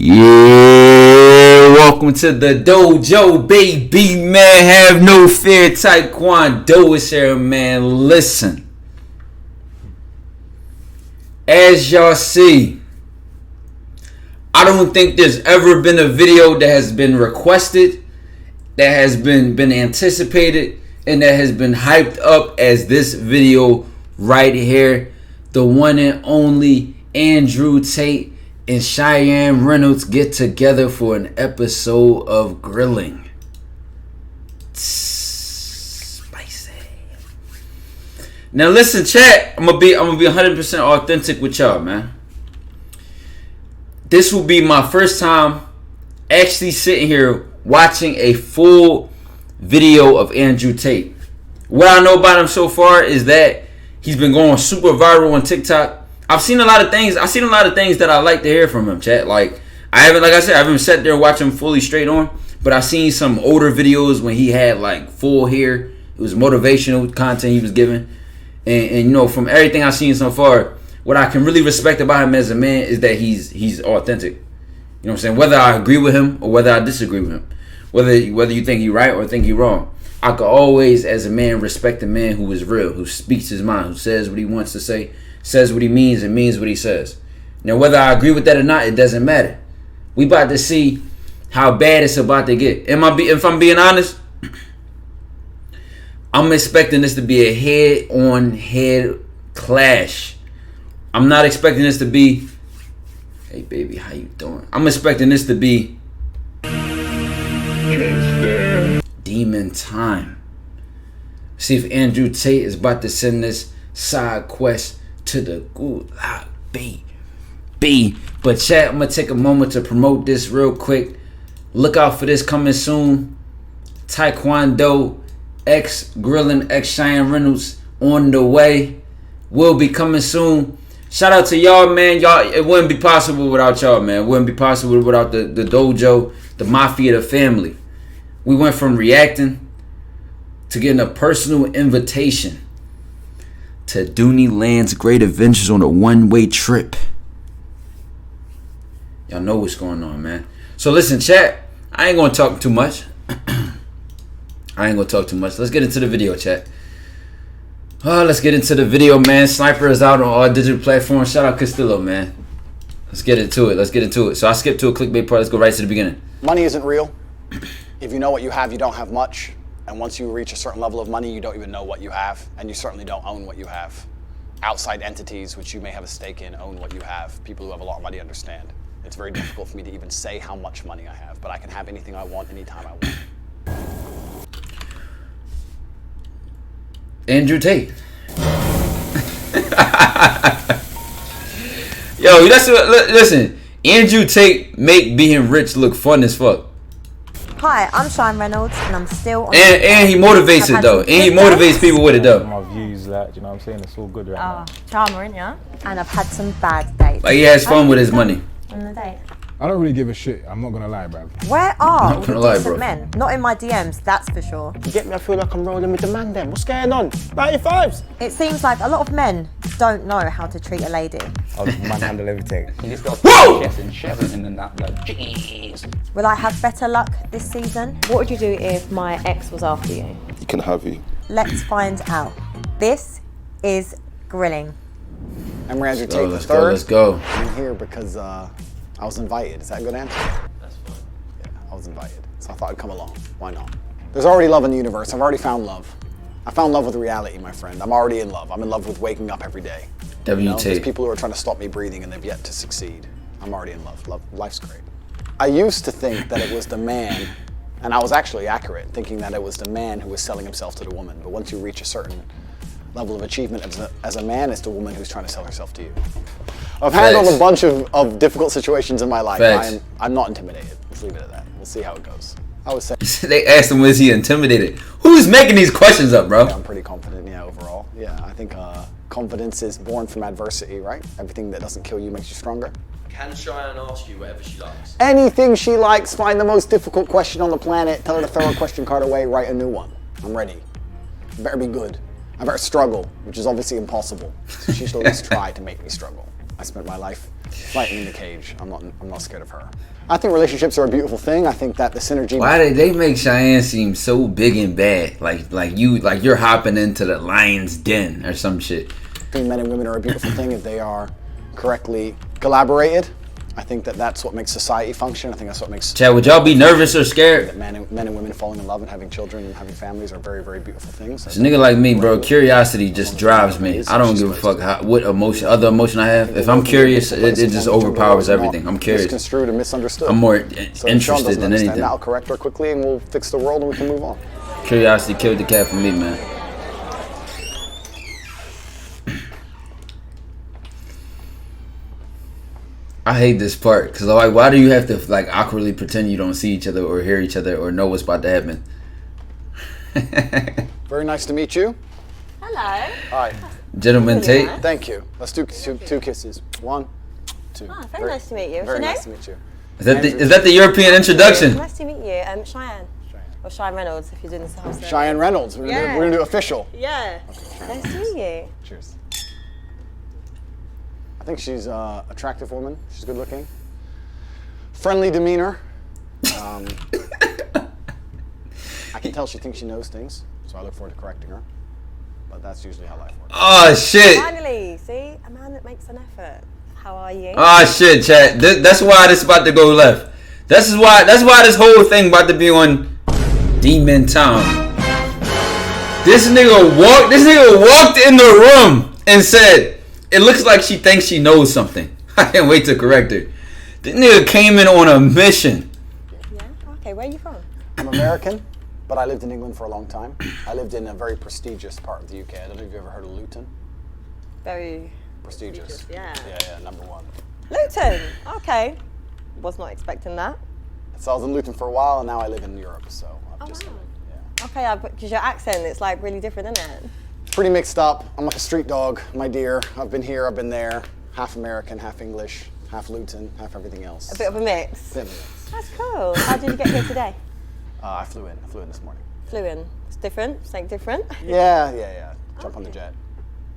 Yeah, welcome to the dojo, baby, man. Have no fear, TyKwonDoe is here, man. Listen, as y'all see, I don't think there's ever been a video that has been requested, that has been anticipated, and that has been hyped up as this video right here. The one and only Andrew Tate and Chian Reynolds get together for an episode of grilling. Spicy. Now listen, chat. I'm gonna be 100% authentic with y'all, man. This will be my first time actually sitting here watching a full video of Andrew Tate. What I know about him so far is that he's been going super viral on TikTok. I've seen a lot of things. I've seen a lot of things that I like to hear from him, chat. Like I haven't sat there and watched him fully straight on, but I've seen some older videos when he had like full hair. It was motivational content he was giving, and you know, from everything I've seen so far, what I can really respect about him as a man is that he's authentic. You know what I'm saying? Whether I agree with him or whether I disagree with him, whether you think he's right or think he's wrong, I could always, as a man, respect a man who is real, who speaks his mind, who says what he wants to say, says what he means, and means what he says. Now, whether I agree with that or not, it doesn't matter. We about to see how bad it's about to get. If I'm being honest, I'm expecting this to be a head-on-head clash. I'm not expecting this to be, hey baby, how you doing? I'm expecting this to be demon time. See if Andrew Tate is about to send this side quest to the gulag, B. But chat, I'm gonna take a moment to promote this real quick. Look out for this coming soon. TyKwonDoe X Grilling X Chian Reynolds on the way. Will be coming soon. Shout out to y'all, man. Y'all, it wouldn't be possible without y'all, man. It wouldn't be possible without the dojo, the mafia, the family. We went from reacting to getting a personal invitation to Dooney Land's Great Adventures on a one-way trip. Y'all know what's going on, man. So listen, chat. I ain't gonna talk too much. Let's get into the video, chat. Let's get into the video, man. Sniper is out on all digital platforms. Shout out Castillo, man. Let's get into it. So I skipped to a clickbait part. Let's go right to the beginning. Money isn't real. If you know what you have, you don't have much. And once you reach a certain level of money, you don't even know what you have. And you certainly don't own what you have. Outside entities, which you may have a stake in, own what you have. People who have a lot of money understand. It's very difficult for me to even say how much money I have, but I can have anything I want, anytime I want. Andrew Tate. Yo, listen. Andrew Tate make being rich look fun as fuck. Hi, I'm Chian Reynolds, and I'm still on. And he motivates it though. And he motivates people with it though. My views, like, you know what I'm saying? It's all good right now. Charmer, ain't ya? And I've had some bad dates. Like he has fun with his money. On the date. I don't really give a shit. I'm not gonna lie, bruv. Where are all gonna the lie, decent bro. men? Not in my DMs, that's for sure. You get me? I feel like I'm rolling with the man then. What's going on? 95s. It seems like a lot of men don't know how to treat a lady. I'll manhandle everything. You just got Whoa! chest and shoving in that blood. Jeez. Will I have better luck this season? What would you do if my ex was after you? He can have you. Let's find out. This is grilling. I'm Andrew Tate Let's III. go. I'm here because I was invited. Is that a good answer? That's fine. Yeah, I was invited. So I thought I'd come along. Why not? There's already love in the universe. I've already found love. I found love with reality, my friend. I'm already in love. I'm in love with waking up every day. W. There's Tate. people who are trying to stop me breathing and they've yet to succeed. I'm already in love. Life's great. I used to think that it was the man, and I was actually accurate, thinking that it was the man who was selling himself to the woman. But once you reach a certain level of achievement as a man, it's the woman who's trying to sell herself to you. I've handled a bunch of difficult situations in my life. I'm not intimidated. Let's leave it at that. We'll see how it goes. I would say They asked him, was he intimidated? Who's making these questions up, bro? I'm pretty confident, yeah, overall. Yeah, I think confidence is born from adversity, right? Everything that doesn't kill you makes you stronger. Can Chian ask you whatever she likes? Anything she likes, find the most difficult question on the planet, tell her to throw her question card away, write a new one. I'm ready. I better be good. I better struggle, which is obviously impossible. So she should at least try to make me struggle. I spent my life fighting in the cage. I'm not scared of her. I think relationships are a beautiful thing. I think that the synergy. Why did they make Cheyenne seem so big and bad? Like you're hopping into the lion's den or some shit. Between men and women are a beautiful thing if they are correctly collaborated. I think that that's what makes society function. I think that's what makes. Chad, would y'all be nervous or scared? That men and women falling in love and having children and having families are very, very beautiful things. It's a nigga like me, bro. Curiosity just drives me. I don't give a fuck what other emotion I have. If I'm curious, it just overpowers everything. I'm curious. Misconstrued and misunderstood. I'm more So interested than anything. That'll correct her quickly, and we'll fix the world, and we can move on. Curiosity killed the cat for me, man. I hate this part because like, why do you have to like awkwardly pretend you don't see each other or hear each other or know what's about to happen? Very nice to meet you. Hello. Hi. Gentleman Tate. Thank you. Let's do two kisses. 1, 2. Ah, very nice to meet you. What's Very your name? nice to meet you. Is that the European introduction? Nice to meet you. Cheyenne. Or Chian Reynolds, if you're doing this house. Chian Reynolds. We're gonna do official. Yeah. Nice to meet you. Cheers. I think she's an attractive woman. She's good looking. Friendly demeanor. I can tell she thinks she knows things, so I look forward to correcting her. But that's usually how life works. Oh shit! Finally, see? A man that makes an effort. How are you? Oh shit, chat. That's why this is about to go left. That's why this whole thing about to be on Demon Town. This nigga walked in the room and said, "It looks like she thinks she knows something." I can't wait to correct her. This nigga came in on a mission. Yeah? Okay, where are you from? I'm American, but I lived in England for a long time. I lived in a very prestigious part of the UK. I don't know if you've ever heard of Luton. Very Prestigious. Yeah. Yeah, number 1. Luton. Okay. Was not expecting that. So I was in Luton for a while, and now I live in Europe. So I've Oh, just wow. yeah. Okay, because your accent, it's like really different, isn't it? Pretty mixed up. I'm like a street dog, my dear. I've been here, I've been there. Half American, half English, half Luton, half everything else. A bit of a mix. Bit of a mix. That's cool. How did you get here today? I flew in this morning. Flew in. It's different. Something different. Yeah. Jump on the jet.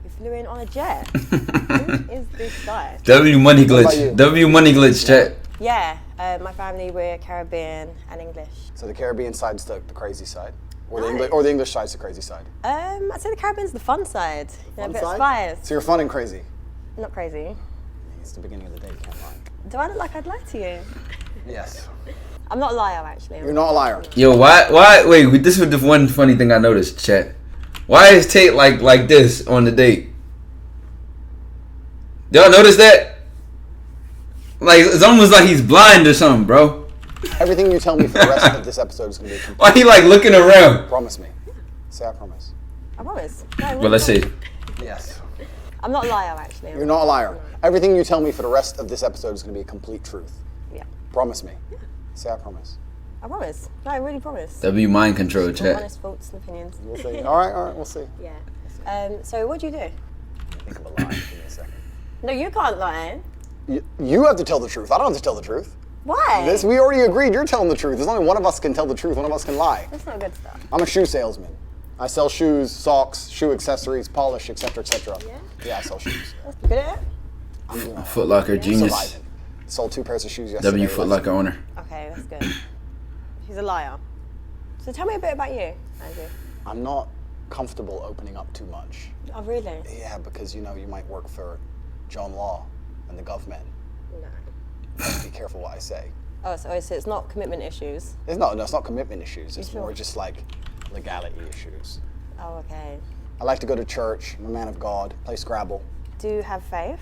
You flew in on a jet. Who is this guy? W Money What about you? Glitch. W Money Glitch, chat. Yeah, my family, we're Caribbean and English. So the Caribbean side's the crazy side, or Nice. the English side's the crazy side. I'd say the Caribbean's the fun side. You know, a Fun bit side? of spice. So you're fun and crazy. Not crazy. It's the beginning of the day, you can't lie. Do I look like I'd lie to you? Yes. I'm not a liar, actually. You're not a liar. Yo, why? Wait, this was the one funny thing I noticed, chat. Why is Tate like this on the date? Y'all notice that? Like, it's almost like he's blind or something, bro. Everything you tell me for the rest of this episode is going to be complete. Why he like looking around? Promise me. Say I promise. I promise. No, I Well, let's see. Yes. I'm not a liar, actually. You're not a liar. Everything you tell me for the rest of this episode is going to be a complete truth. Yeah. Promise me. Say I promise. I promise. No, I really promise. W mind control, All chat. honest thoughts and opinions. We'll see. All right, we'll see. Yeah. So what do you do? Think of a lie. Give me a second. No, you can't lie. You have to tell the truth. I don't have to tell the truth. Why? We already agreed you're telling the truth. There's only one of us can tell the truth. One of us can lie. That's not good stuff. I'm a shoe salesman. I sell shoes, socks, shoe accessories, polish, etc., etc. Yeah? Yeah, I sell shoes. That's good at it. I'm doing all right. Foot Locker genius. Surviving. Sold 2 pairs of shoes yesterday. W Foot Locker owner. Okay, that's good. He's a liar. So tell me a bit about you, Andrew. I'm not comfortable opening up too much. Oh, really? Yeah, because you might work for John Law and the government. No. Be careful what I say. Oh, so it's not commitment issues. It's not commitment issues. It's sure? more just like legality issues. Oh, okay. I like to go to church. I'm a man of God. Play Scrabble. Do you have faith?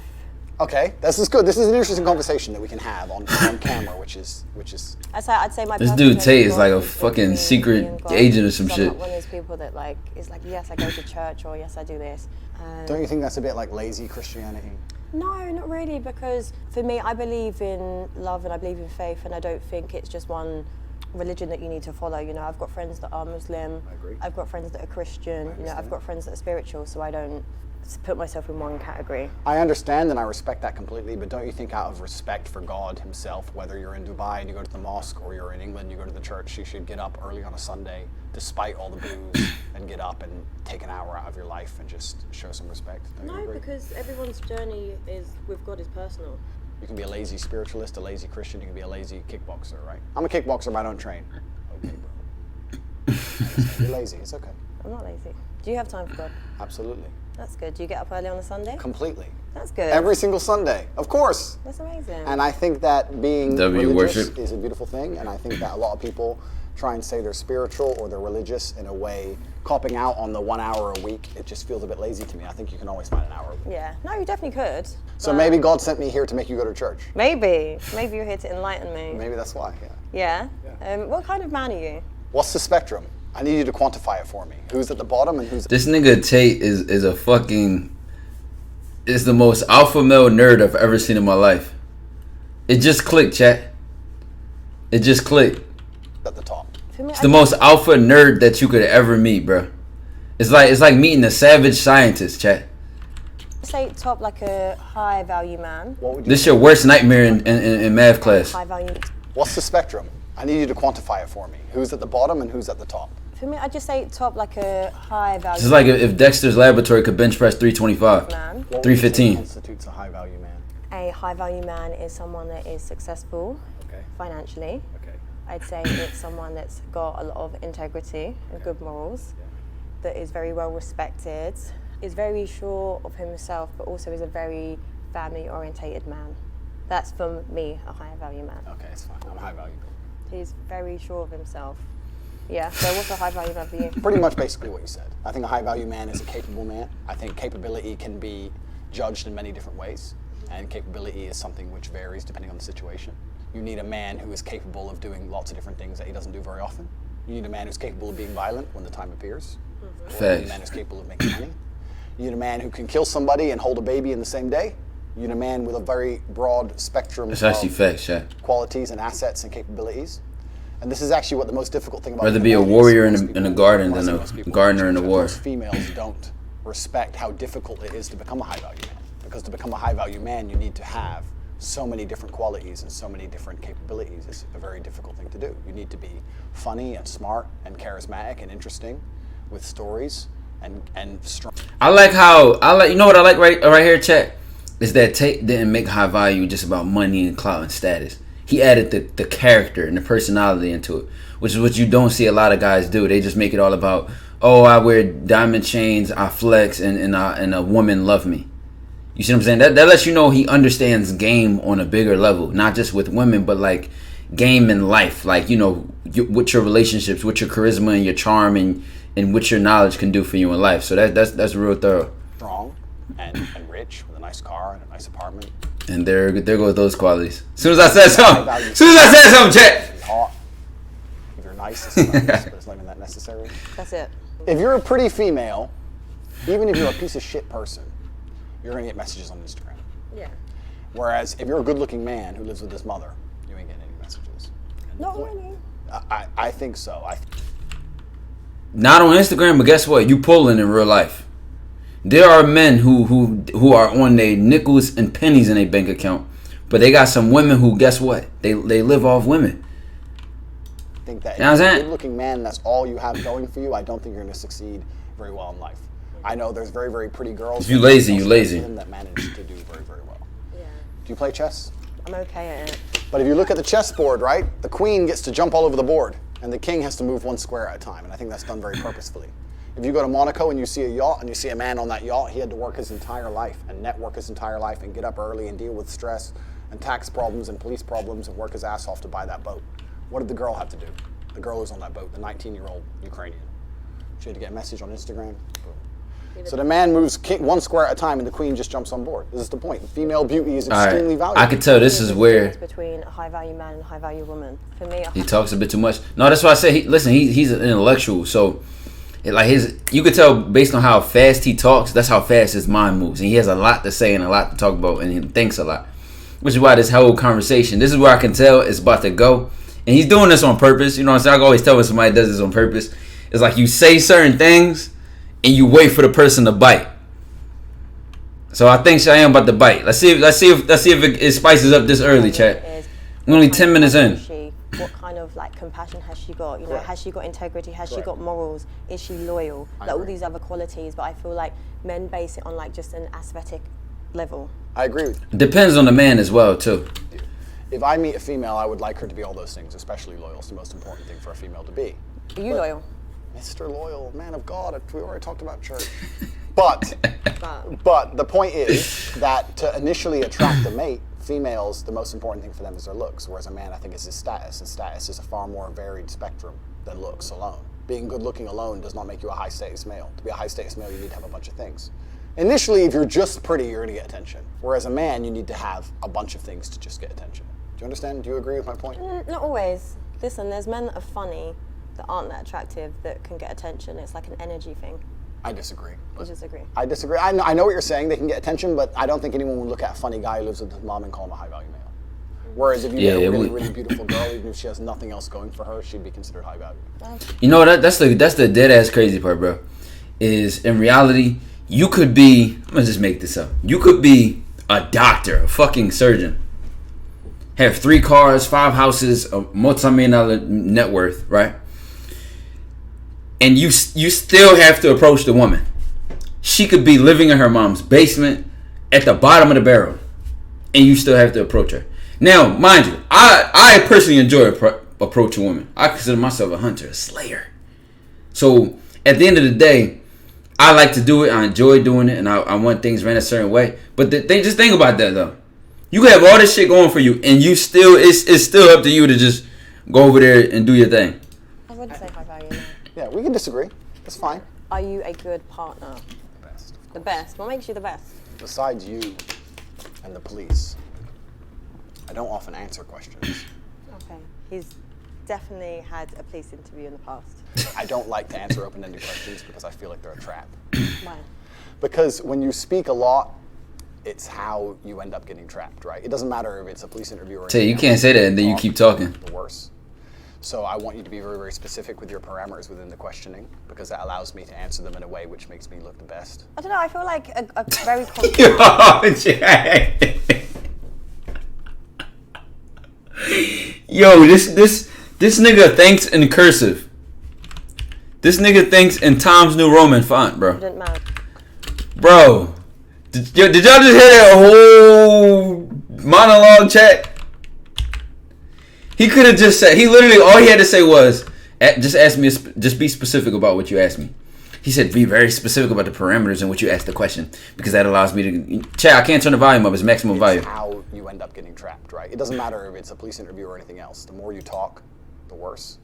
Okay, this is good. This is an interesting conversation that we can have on camera, which is. I'd say my This personal dude Tate is God like a is fucking me secret and God. agent or some So shit. I'm not one of those people that is like, yes, I go to church, or yes, I do this. Don't you think that's a bit like lazy Christianity? No, not really, because for me, I believe in love and I believe in faith, and I don't think it's just one religion that you need to follow. I've got friends that are Muslim. I agree. I've got friends that are Christian. I've got friends that are spiritual, so I don't put myself in one category. I understand and I respect that completely, but don't you think out of respect for God himself, whether you're in Dubai and you go to the mosque or you're in England, you go to the church, you should get up early on a Sunday, despite all the booze, and get up and take an hour out of your life and just show some respect? Don't you No, agree? because everyone's journey with God is personal. You can be a lazy spiritualist, a lazy Christian, you can be a lazy kickboxer, right? I'm a kickboxer, but I don't train. Okay, bro. You're lazy, it's okay. I'm not lazy. Do you have time for God? Absolutely. That's good. Do you get up early on a Sunday? Completely. That's good. Every single Sunday, of course. That's amazing. And I think that being W religious worship. is a beautiful thing, and I think that a lot of people try and say they're spiritual or they're religious in a way, copping out on the 1 hour a week. It just feels a bit lazy to me. I think you can always find an hour a week. Yeah. No, you definitely could. So but maybe God sent me here to make you go to church. Maybe you're here to enlighten me. Maybe that's why, yeah. Yeah? What kind of man are you? What's the spectrum? I need you to quantify it for me. Who's at the bottom and who's... This nigga Tate is a fucking... is the most alpha male nerd I've ever seen in my life. It just clicked, chat. It just clicked. at the top? For me, It's the most alpha nerd that you could ever meet, bro. It's like meeting a savage scientist, chat. say top like a high value man. What would you This say? your worst nightmare in math class. High value. What's the spectrum? I need you to quantify it for me. Who's at the bottom and who's at the top? For me, I'd just say top like a high value. It's like if Dexter's Laboratory could bench press 325. man. What would you say 315. constitutes a high value man? A high value man is someone that is successful Okay. financially. Okay. I'd say it's someone that's got a lot of integrity and good morals, that is very well respected, is very sure of himself, but also is a very family orientated man. That's for me, a high value man. Okay, it's fine. I'm a high value. He's very sure of himself. Yeah, so what's a high value man for you? Pretty much basically what you said. I think a high value man is a capable man. I think capability can be judged in many different ways, and capability is something which varies depending on the situation. You need a man who is capable of doing lots of different things that he doesn't do very often. You need a man who's capable of being violent when the time appears. Or you need a Facts. man who's capable of making money. You need a man who can kill somebody and hold a baby in the same day. You need a man with a very broad spectrum That's actually of facts, chat. qualities and assets and capabilities. And this is actually what the most difficult thing about Rather be a femininity is. warrior in Most a people- garden when I than say a most people, gardener in a that war. Most females don't respect how difficult it is to become a high value man. Because to become a high value man, you need to have so many different qualities and so many different capabilities. It's a very difficult thing to do. You need to be funny and smart and charismatic and interesting with stories and strong. You know what I like right here, chat? Is that Tate didn't make high value just about money and clout and status. He added the character and the personality into it, which is what you don't see a lot of guys do. They just make it all about, oh, I wear diamond chains, I flex, and a woman love me. You see what I'm saying? That lets you know he understands game on a bigger level, not just with women, but like game in life. Like, you know, what your relationships, what your charisma and your charm and what your knowledge can do for you in life. So that's real thorough. Strong and rich with a nice car and a nice apartment. And there go those qualities. As soon as I said something, chat. Be hot. If you're nice, it's nice, but it's not even that necessary. That's it. If you're a pretty female, even if you're a piece of shit person, you're gonna get messages on Instagram. Yeah. Whereas if you're a good-looking man who lives with his mother, you ain't getting any messages. And the Not point- really. I think so. Not on Instagram, but guess what? You pulling in real life. There are men who are on their nickels and pennies in their bank account, but they got some women who, guess what? They live off women. think that You know if what I'm you're a saying? good-looking man, that's all you have going for you. I don't think you're gonna succeed very well in life. I know there's very, very pretty girls. If you lazy, you lazy. That manage to do very, very well. Yeah. Do you play chess? I'm okay at it. But if you look at the chessboard, right, the queen gets to jump all over the board, and the king has to move one square at a time, and I think that's done very purposefully. If you go to Monaco and you see a yacht, and you see a man on that yacht, he had to work his entire life, and network his entire life, and get up early, and deal with stress, and tax problems, and police problems, and work his ass off to buy that boat. What did the girl have to do? The girl who's on that boat, the 19-year-old Ukrainian. She had to get a message on Instagram. Boom. So the man moves one square at a time, and the queen just jumps on board. This is the point. Female beauty is extremely valuable. I could tell this is where Between a high value man and a high value woman. For me, he talks a bit too much. No, that's why I say he's an intellectual. So you could tell based on how fast he talks, that's how fast his mind moves. And he has a lot to say and a lot to talk about, and he thinks a lot. Which is why this whole conversation, this is where I can tell it's about to go. And he's doing this on purpose. You know what I'm saying? I can always tell when somebody does this on purpose. It's like you say certain things and you wait for the person to bite. So I think Cheyenne about to bite. Let's see if it spices up this early, chat. We're only 10 minutes in. what kind of like compassion has she got? You know, Correct. has she got integrity? Has she Correct. got morals? Is she loyal? I Like all agree. these other qualities. But I feel like men base it on like just an aesthetic level. I agree with you. Depends on the man as well too. If I meet a female, I would like her to be all those things, especially loyal. It's the most important thing for a female to be. Are you loyal? Mr. Loyal, man of God, we already talked about church. But But the point is that to initially attract a mate, females, the most important thing for them is their looks, whereas a man, I think, is his status. And status is a far more varied spectrum than looks alone. Being good looking alone does not make you a high status male. To be a high status male, you need to have a bunch of things. Initially, if you're just pretty, you're gonna get attention. Whereas a man, you need to have a bunch of things to just get attention. Do you understand? Do you agree with my point? not always. Listen, there's men that are funny that aren't that attractive that can get attention. It's like an energy thing. I disagree. You disagree? I disagree. I know what you're saying. They can get attention, but I don't think anyone would look at a funny guy who lives with his mom and call him a high-value male. Whereas if you get a really, really beautiful girl, even if she has nothing else going for her, she'd be considered high-value. You know that's the dead ass crazy part, bro. Is in reality you could be. I'm gonna just make this up. You could be a doctor, a fucking surgeon. Have 3 cars, 5 houses, a multi-million-dollar net worth, right? And you still have to approach the woman. She could be living in her mom's basement at the bottom of the barrel, and you still have to approach her. Now, mind you, I personally enjoy approaching women. I consider myself a hunter, a slayer. So at the end of the day, I like to do it. I enjoy doing it, and I want things ran a certain way. But just think about that though. You have all this shit going for you, and you still it's still up to you to just go over there and do your thing. I wouldn't say high value. No. Yeah, we can disagree. That's fine. Are you a good partner? The best. The best. What makes you the best? Besides you and the police, I don't often answer questions. Okay. He's definitely had a police interview in the past. I don't like to answer open-ended questions because I feel like they're a trap. Why? Because when you speak a lot, it's how you end up getting trapped, right? It doesn't matter if it's a police interview or Tate, you anything can't else. say that and then you keep talking. The worse. So I want you to be very, very specific with your parameters within the questioning because that allows me to answer them in a way which makes me look the best. I don't know. I feel like a very confident. Yo, this nigga thinks in cursive. This nigga thinks in Times New Roman font, bro. Man. Bro, did y'all just hear that whole monologue, chat? He could have just said. He literally all he had to say was, just be specific about what you asked me. He said, be very specific about the parameters in which you asked the question because that allows me to. Chat, I can't turn the volume up. It's maximum volume. It's how you end up getting trapped, right? It doesn't matter if it's a police interview or anything else. The more you talk, the worse.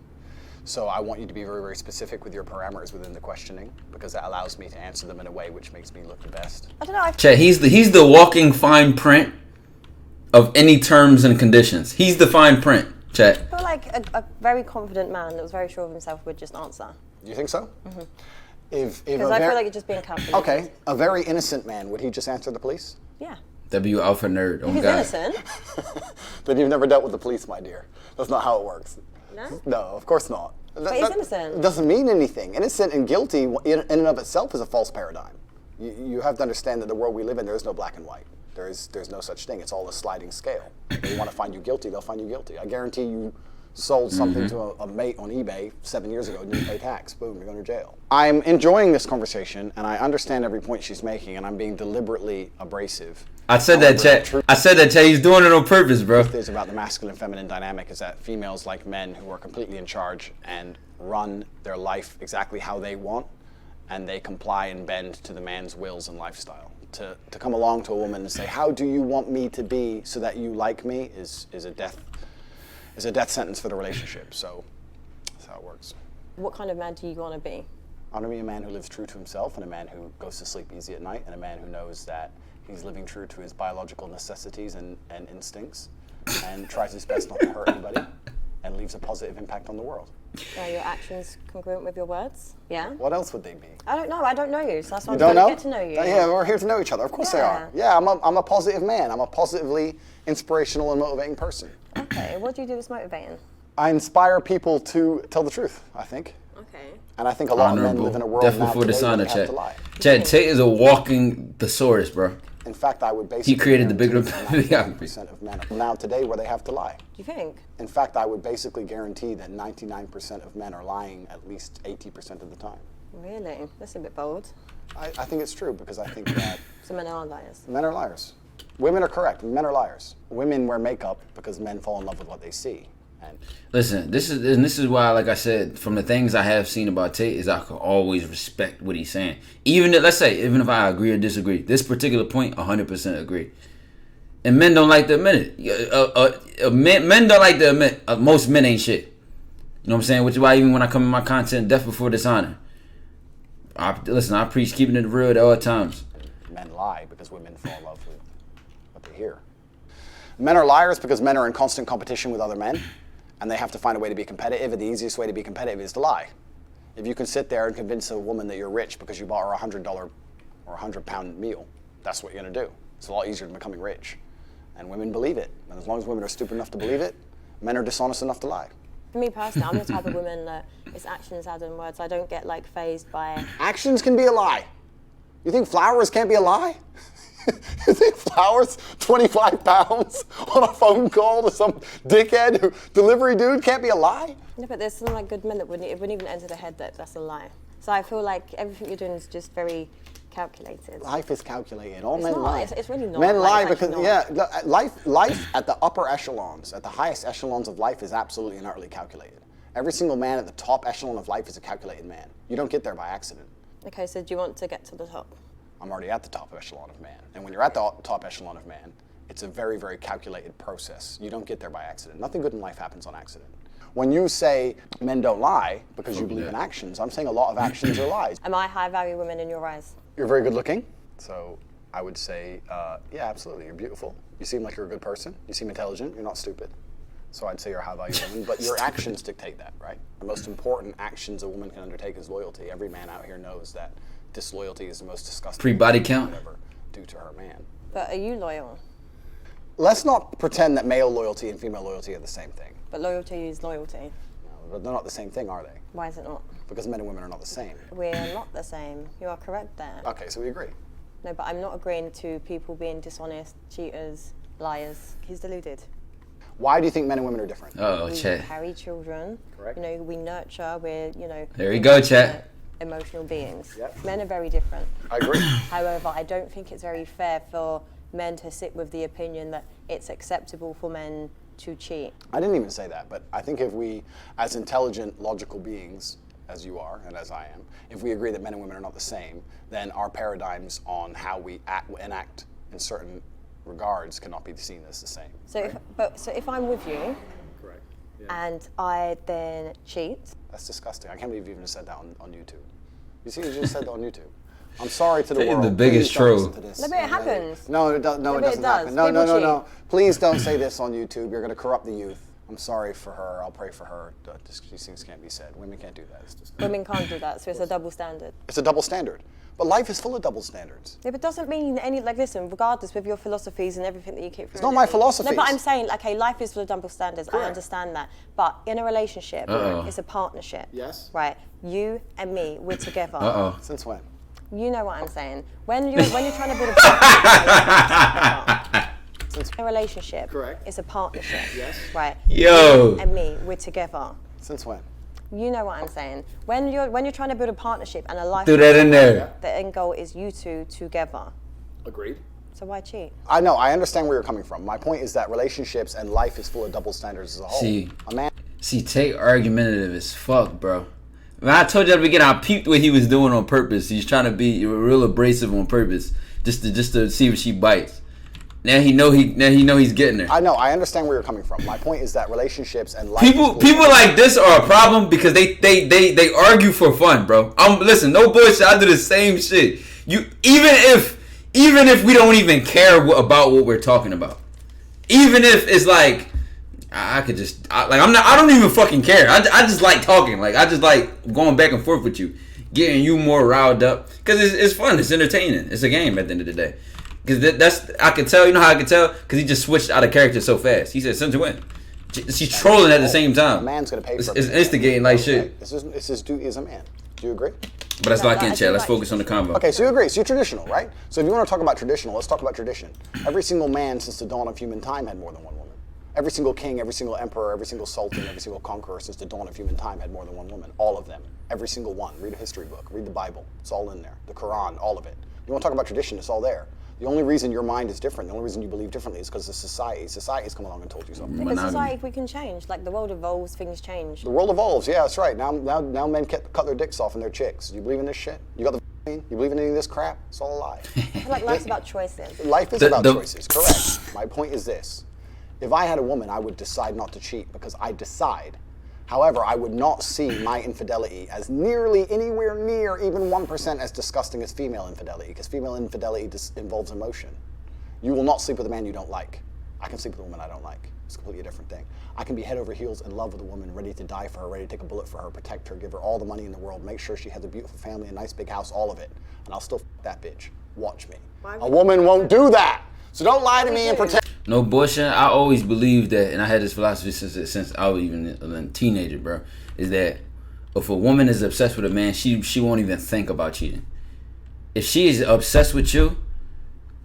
So I want you to be very, very specific with your parameters within the questioning because that allows me to answer them in a way which makes me look the best. I don't know. Chat, he's the walking fine print of any terms and conditions. He's the fine print. Chat. I feel like a very confident man that was very sure of himself would just answer. You think so? Mm-hmm. If Because I feel like it's just being confident. Okay, a very innocent man, would he just answer the police? Yeah. W alpha nerd. Oh If he's God. innocent. Then you've never dealt with the police, my dear. That's not how it works. No? No, of course not. But he's innocent. Doesn't mean anything. Innocent and guilty in and of itself is a false paradigm. You have to understand that the world we live in, there is no black and white. There's no such thing. It's all a sliding scale. If they want to find you guilty, they'll find you guilty. I guarantee you sold something to a mate on eBay 7 years ago, didn't pay tax. Boom, you're going to jail. I'm enjoying this conversation, and I understand every point she's making, and I'm being deliberately abrasive. I said that, chat. I said that, chat. He's doing it on purpose, bro. The truth is about the masculine-feminine dynamic is that females like men who are completely in charge and run their life exactly how they want, and they comply and bend to the man's wills and lifestyle. To come along to a woman and say, how do you want me to be so that you like me is a death sentence for the relationship. So that's how it works. What kind of man do you want to be? I want to be a man who lives true to himself and a man who goes to sleep easy at night and a man who knows that he's living true to his biological necessities and instincts and tries his best not to hurt anybody and leaves a positive impact on the world. Are your actions congruent with your words? Yeah? What else would they be? I don't know. I don't know you, so that's why I'm You don't trying know? to get to know you. Yeah, we're here to know each other. Of course they are. Yeah, I'm a positive man. I'm a positively inspirational and motivating person. Okay, what do you do that's motivating? I inspire people to tell the truth, I think. Okay. And I think a lot of men live in a world Definitely now for the today where sauna, they have chat. to lie. Chat, Tate is a walking thesaurus, bro. In fact, I would basically. He created the guarantee bigger that 99% of men are now today where they have to lie. Do you think? In fact, I would basically guarantee that 99% of men are lying at least 80% of the time. Really? That's a bit bold. I think it's true because I think that So men are liars. men are liars. Women are correct. Men are liars. Women wear makeup because men fall in love with what they see. And Listen, this is why, like I said, from the things I have seen about Tate, is I can always respect what he's saying. Even even if I agree or disagree, this particular point, 100% agree. And men don't like to admit it. Men don't like to admit most men ain't shit. You know what I'm saying? Which is why even when I come in my content, death before dishonor. I preach keeping it real at all times. men lie because women fall in love with what they hear. Men are liars because men are in constant competition with other men, and they have to find a way to be competitive, and the easiest way to be competitive is to lie. If you can sit there and convince a woman that you're rich because you bought her $100 or £100 meal, that's what you're gonna do. It's a lot easier than becoming rich. And women believe it. And as long as women are stupid enough to believe it, men are dishonest enough to lie. For me personally, I'm the type of woman that it's actions rather than words. I don't get like phased by. Actions can be a lie. You think flowers can't be a lie? You think flowers, 25 pounds on a phone call to some dickhead delivery dude can't be a lie? No, but there's some like good men that it wouldn't even enter their head that that's a lie. So I feel like everything you're doing is just very calculated. Life is calculated. All It's men not. lie. It's really not. Men Like, lie it's because, actually yeah, not. life at the upper echelons, at the highest echelons of life is absolutely and utterly calculated. Every single man at the top echelon of life is a calculated man. You don't get there by accident. Okay, so do you want to get to the top? I'm already at the top echelon of man. And when you're at the top echelon of man, it's a very, very calculated process. You don't get there by accident. Nothing good in life happens on accident. When you say men don't lie because you believe in actions, I'm saying a lot of actions are lies. Am I high value woman in your eyes? You're very good looking. So I would say, yeah, absolutely. You're beautiful. You seem like you're a good person. You seem intelligent. You're not stupid. So I'd say you're a high value woman, but your actions dictate that, right? The most important actions a woman can undertake is loyalty. Every man out here knows that disloyalty is the most disgusting Pre-body thing count? you could ever do to her man. But are you loyal? Let's not pretend that male loyalty and female loyalty are the same thing. But loyalty is loyalty. No, but they're not the same thing, are they? Why is it not? Because men and women are not the same. We're not the same. You are correct there. Okay, so we agree. No, but I'm not agreeing to people being dishonest, cheaters, liars. He's deluded. Why do you think men and women are different? Oh, We chat. carry children. Correct. You know, we nurture. We're, you know. There you go, chat. Emotional beings. Yep. Men are very different. I agree. However, I don't think it's very fair for men to sit with the opinion that it's acceptable for men to cheat. I didn't even say that, but I think if we, as intelligent, logical beings, as you are and as I am, if we agree that men and women are not the same, then our paradigms on how we enact in certain regards cannot be seen as the same. So, so if I'm with you, Correct. and I then cheat, That's disgusting. I can't believe you even said that on YouTube. You see, you just said that on YouTube. I'm sorry to the Tate's world. the biggest Please don't troll. listen to this. No, but it happens. No, it doesn't. No, No, it but it doesn't does. happen. No, no, People no, no. cheat. Please don't say this on YouTube. You're going to corrupt the youth. I'm sorry for her. I'll pray for her. These things can't be said. Women can't do that. It's just, women can't do that, so it's a double standard. it's a double standard. But life is full of double standards. Yeah, but it doesn't mean any, like, listen, regardless with your philosophies and everything that you keep through. not my philosophies. No, but I'm saying, okay, life is full of double standards. Correct. I understand that. But in a relationship, Uh-oh. it's a partnership. Yes. Right? You and me, we're together. Uh-oh. Since when? You know what I'm saying. When you're trying to build a partnership, Since a relationship, Correct. it's a partnership. Yes. Right? Yo. You and me, we're together. Since when? You know what I'm saying. When you're trying to build a partnership and a life, Threw that in there. the end goal is you two together. Agreed. So why cheat? I know. I understand where you're coming from. My point is that relationships and life is full of double standards as a whole. See. A man. See, Tate argumentative as fuck, bro. When I told you at the beginning, I peeped what he was doing on purpose. He's trying to be real abrasive on purpose, just to see if she bites. Now he know he's getting there. I know. I understand where you're coming from. My point is that relationships and life. People like this are a problem because they argue for fun, bro. Listen, no bullshit. I do the same shit. Even if we don't even care about what we're talking about, even if it's like I don't even fucking care. I just like talking. Like I just like going back and forth with you, getting you more riled up because it's fun. It's entertaining. It's a game at the end of the day. Because I can tell. You know how I can tell? Because he just switched out of character so fast. He said, "Since when?" She's trolling at the same time. A man's gonna pay for It's instigating like shit. It's his duty as a man. Do you agree? But let's lock in, I chat. do Let's like focus on the combo. Okay, so you agree. So you're traditional, right? So if you want to talk about traditional, let's talk about tradition. Every single man since the dawn of human time had more than one woman. Every single king, every single emperor, every single sultan, every single conqueror since the dawn of human time had more than one woman. All of them. Every single one. Read a history book. Read the Bible. It's all in there. The Quran, all of it. You want to talk about tradition, it's all there. The only reason your mind is different, the only reason you believe differently is because of society. Society's come along and told you something. Because society, we can change. Like the world evolves, things change. The world evolves, yeah, that's right. Now men cut their dicks off and their chicks. Do you believe in this shit? You got the vaccine? You believe in any of this crap? It's all a lie. I feel like life's about choices. Life is about choices, correct. My point is this. If I had a woman, I would decide not to cheat because I decide. However, I would not see my infidelity as nearly anywhere near even 1% as disgusting as female infidelity, because female infidelity involves emotion. You will not sleep with a man you don't like. I can sleep with a woman I don't like. It's a completely different thing. I can be head over heels in love with a woman, ready to die for her, ready to take a bullet for her, protect her, give her all the money in the world, make sure she has a beautiful family, a nice big house, all of it. And I'll still f that bitch. Watch me. A woman won't do that. So don't lie to me and pretend. No bullshit. I always believed that, and I had this philosophy since I was even a teenager, bro. Is that if a woman is obsessed with a man, she won't even think about cheating. If she is obsessed with you,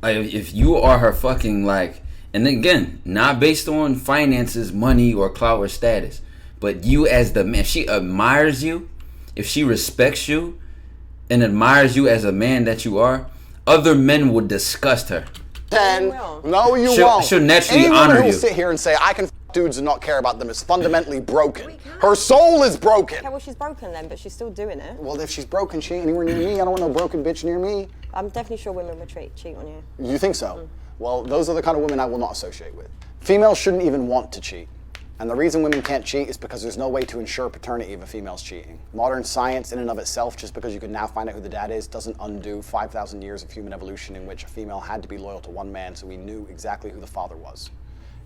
like if you are her fucking like, and again, not based on finances, money, or clout or status, but you as the man. If she admires you, if she respects you, and admires you as a man that you are, other men will disgust her. No, you won't. She'll naturally Any honor woman who you. will sit here and say, I can f dudes and not care about them is fundamentally broken. Her soul is broken. Okay, well, she's broken then, but she's still doing it. Well, if she's broken, she ain't anywhere near me. I don't want no broken bitch near me. I'm definitely sure women would cheat on you. You think so? Well, those are the kind of women I will not associate with. Females shouldn't even want to cheat. And the reason women can't cheat is because there's no way to ensure paternity if a female's cheating. Modern science in and of itself, just because you can now find out who the dad is, doesn't undo 5,000 years of human evolution in which a female had to be loyal to one man so we knew exactly who the father was.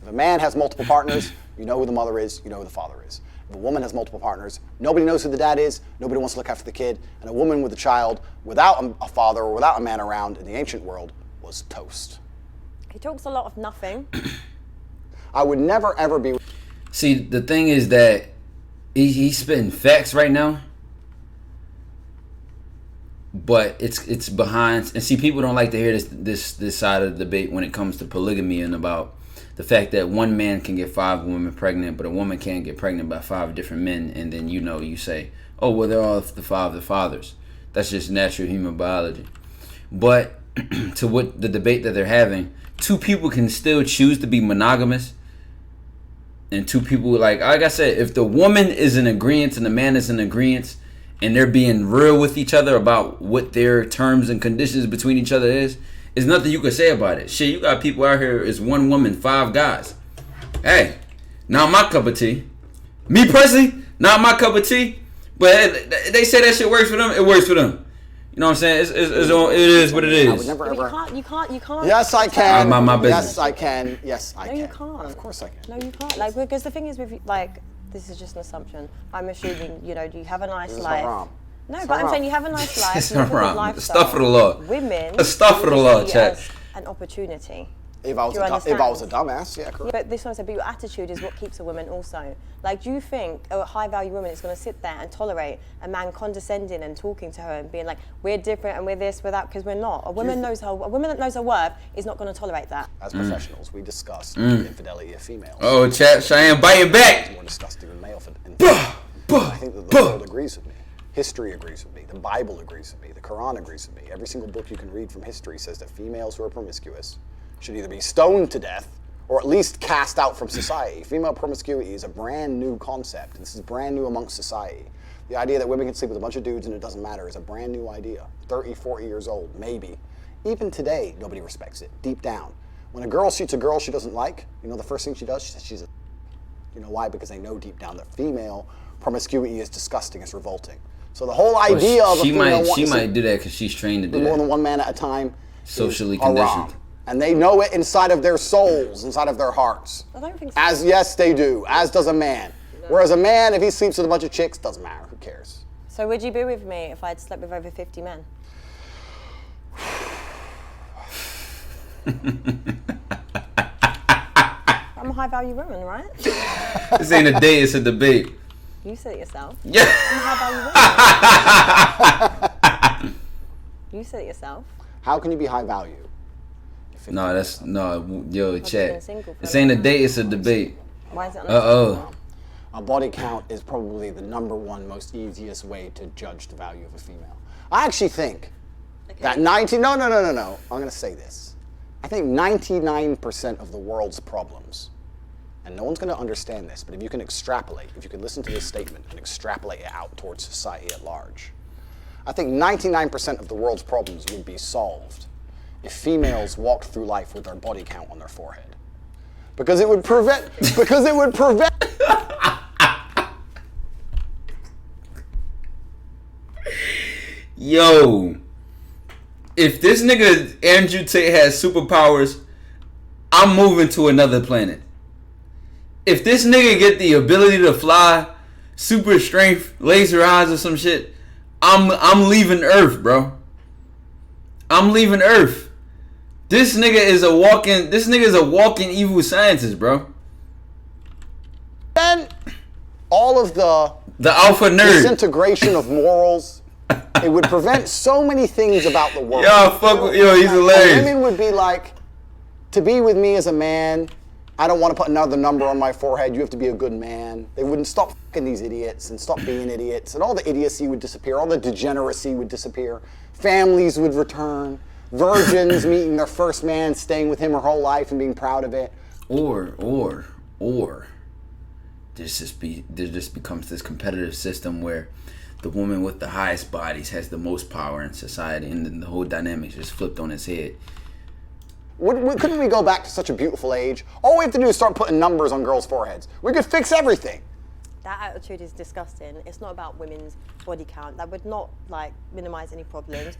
If a man has multiple partners, you know who the mother is, you know who the father is. If a woman has multiple partners, nobody knows who the dad is, nobody wants to look after the kid, and a woman with a child without a father or without a man around in the ancient world was toast. He talks a lot of nothing. I would never ever be... See, the thing is that he's spitting facts right now, but it's behind. And see, people don't like to hear this side of the debate when it comes to polygamy and about the fact that one man can get 5 women pregnant, but a woman can't get pregnant by 5 different men. And then you say, oh well, they're all the fathers. That's just natural human biology. But to what the debate that they're having, 2 people can still choose to be monogamous. And 2 people, like I said, if the woman is in agreement and the man is in agreement and they're being real with each other about what their terms and conditions between each other is, there's nothing you can say about it. Shit, you got people out here, it's 1 woman, 5 guys. Hey, not my cup of tea. Me personally, not my cup of tea. But they say that shit works for them, it works for them. You know what I'm saying? It is what it is. I would never ever... You can't. Yes, I can. I'm my business. Yes, I can. Yes, I can. No, you can't. Of course I can. No, you can't. Like, because the thing is with, like, this is just an assumption. I'm assuming, you have a nice life. Haram. No, It's but I'm haram. saying you have a nice life. It's you live a good haram. lifestyle. Astaghfirullah. Women. Astaghfirullah, see it chat. as an opportunity. If I was Do you a understand? dumbass, yeah, correct. Yeah, but this one said, but your attitude is what keeps a woman also. Like, do you think a high-value woman is going to sit there and tolerate a man condescending and talking to her and being like, we're different and we're this, we're that, because we're not. A woman that knows her worth is not going to tolerate that. As professionals, we discuss the infidelity of females. Oh, chat, Cheyenne biting back. It's more disgusting than male infidelity. I think that the world agrees with me. History agrees with me. The Bible agrees with me. The Quran agrees with me. Every single book you can read from history says that females who are promiscuous should either be stoned to death or at least cast out from society. Female promiscuity is a brand new concept. This is brand new amongst society. The idea that women can sleep with a bunch of dudes and it doesn't matter is a brand new idea. 30, 40 years old, maybe. Even today, nobody respects it, deep down. When a girl shoots a girl she doesn't like, the first thing she does? She says she's a... You know why? Because they know deep down that female promiscuity is disgusting, it's revolting. So the whole idea of a female she might do that because she's trained to do more that. than one man at a time Socially is haram. conditioned. And they know it inside of their souls, inside of their hearts. I don't think so. As yes, they do. As does a man. No. Whereas a man, if he sleeps with a bunch of chicks, doesn't matter. Who cares? So would you be with me if I'd slept with over 50 men? I'm a high-value woman, right? This ain't a date, it's a debate. You said it yourself. Yeah. And how value women? You said it yourself. How can you be high value? No, that's no. Yo, been chat. single for This a ain't a long date. It's a debate. Why is it Uh-oh. A body count is probably the #1 most easiest way to judge the value of a female. I actually think that no, I'm gonna say this. I think 99% of the world's problems, and no one's gonna understand this, but if you can extrapolate, if you can listen to this statement and extrapolate it out towards society at large, I think 99% of the world's problems would be solved if females walked through life with their body count on their forehead. Because it would prevent, Yo, if this nigga Andrew Tate has superpowers, I'm moving to another planet. If this nigga get the ability to fly, super strength, laser eyes or some shit, I'm leaving Earth, bro. I'm leaving Earth. This nigga is a walking evil scientist, bro. then all of the alpha nerd. disintegration of morals. It would prevent so many things about the world. He's hilarious. Women would be like, to be with me as a man, I don't want to put another number on my forehead. You have to be a good man. They wouldn't stop fucking these idiots and stop being idiots, and all the idiocy would disappear. All the degeneracy would disappear. Families would return. Virgins meeting their first man, staying with him her whole life and being proud of it. Or there just becomes this competitive system where the woman with the highest bodies has the most power in society, and then the whole dynamic just flipped on its head. Couldn't we go back to such a beautiful age? All we have to do is start putting numbers on girls' foreheads. We could fix everything. That attitude is disgusting. It's not about women's body count. That would not minimize any problems.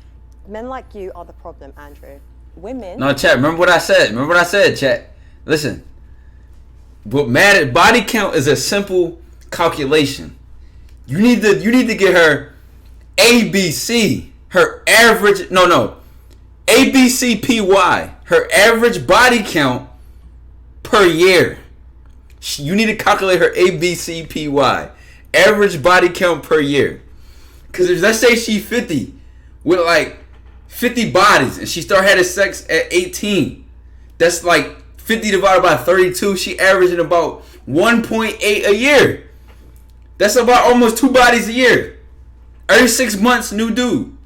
Men like you are the problem, Andrew. Women. No, chat. Remember what I said, chat. Listen. What matters? Body count is a simple calculation. You need to get her ABC, her average. ABCPY, her average body count per year. You need to calculate her ABCPY, average body count per year. Because if let's say she's 50 with like 50 bodies and she start having sex at 18, that's like 50 divided by 32. She averaging about 1.8 a year. That's about almost 2 bodies a year. Every 6 months, new dude.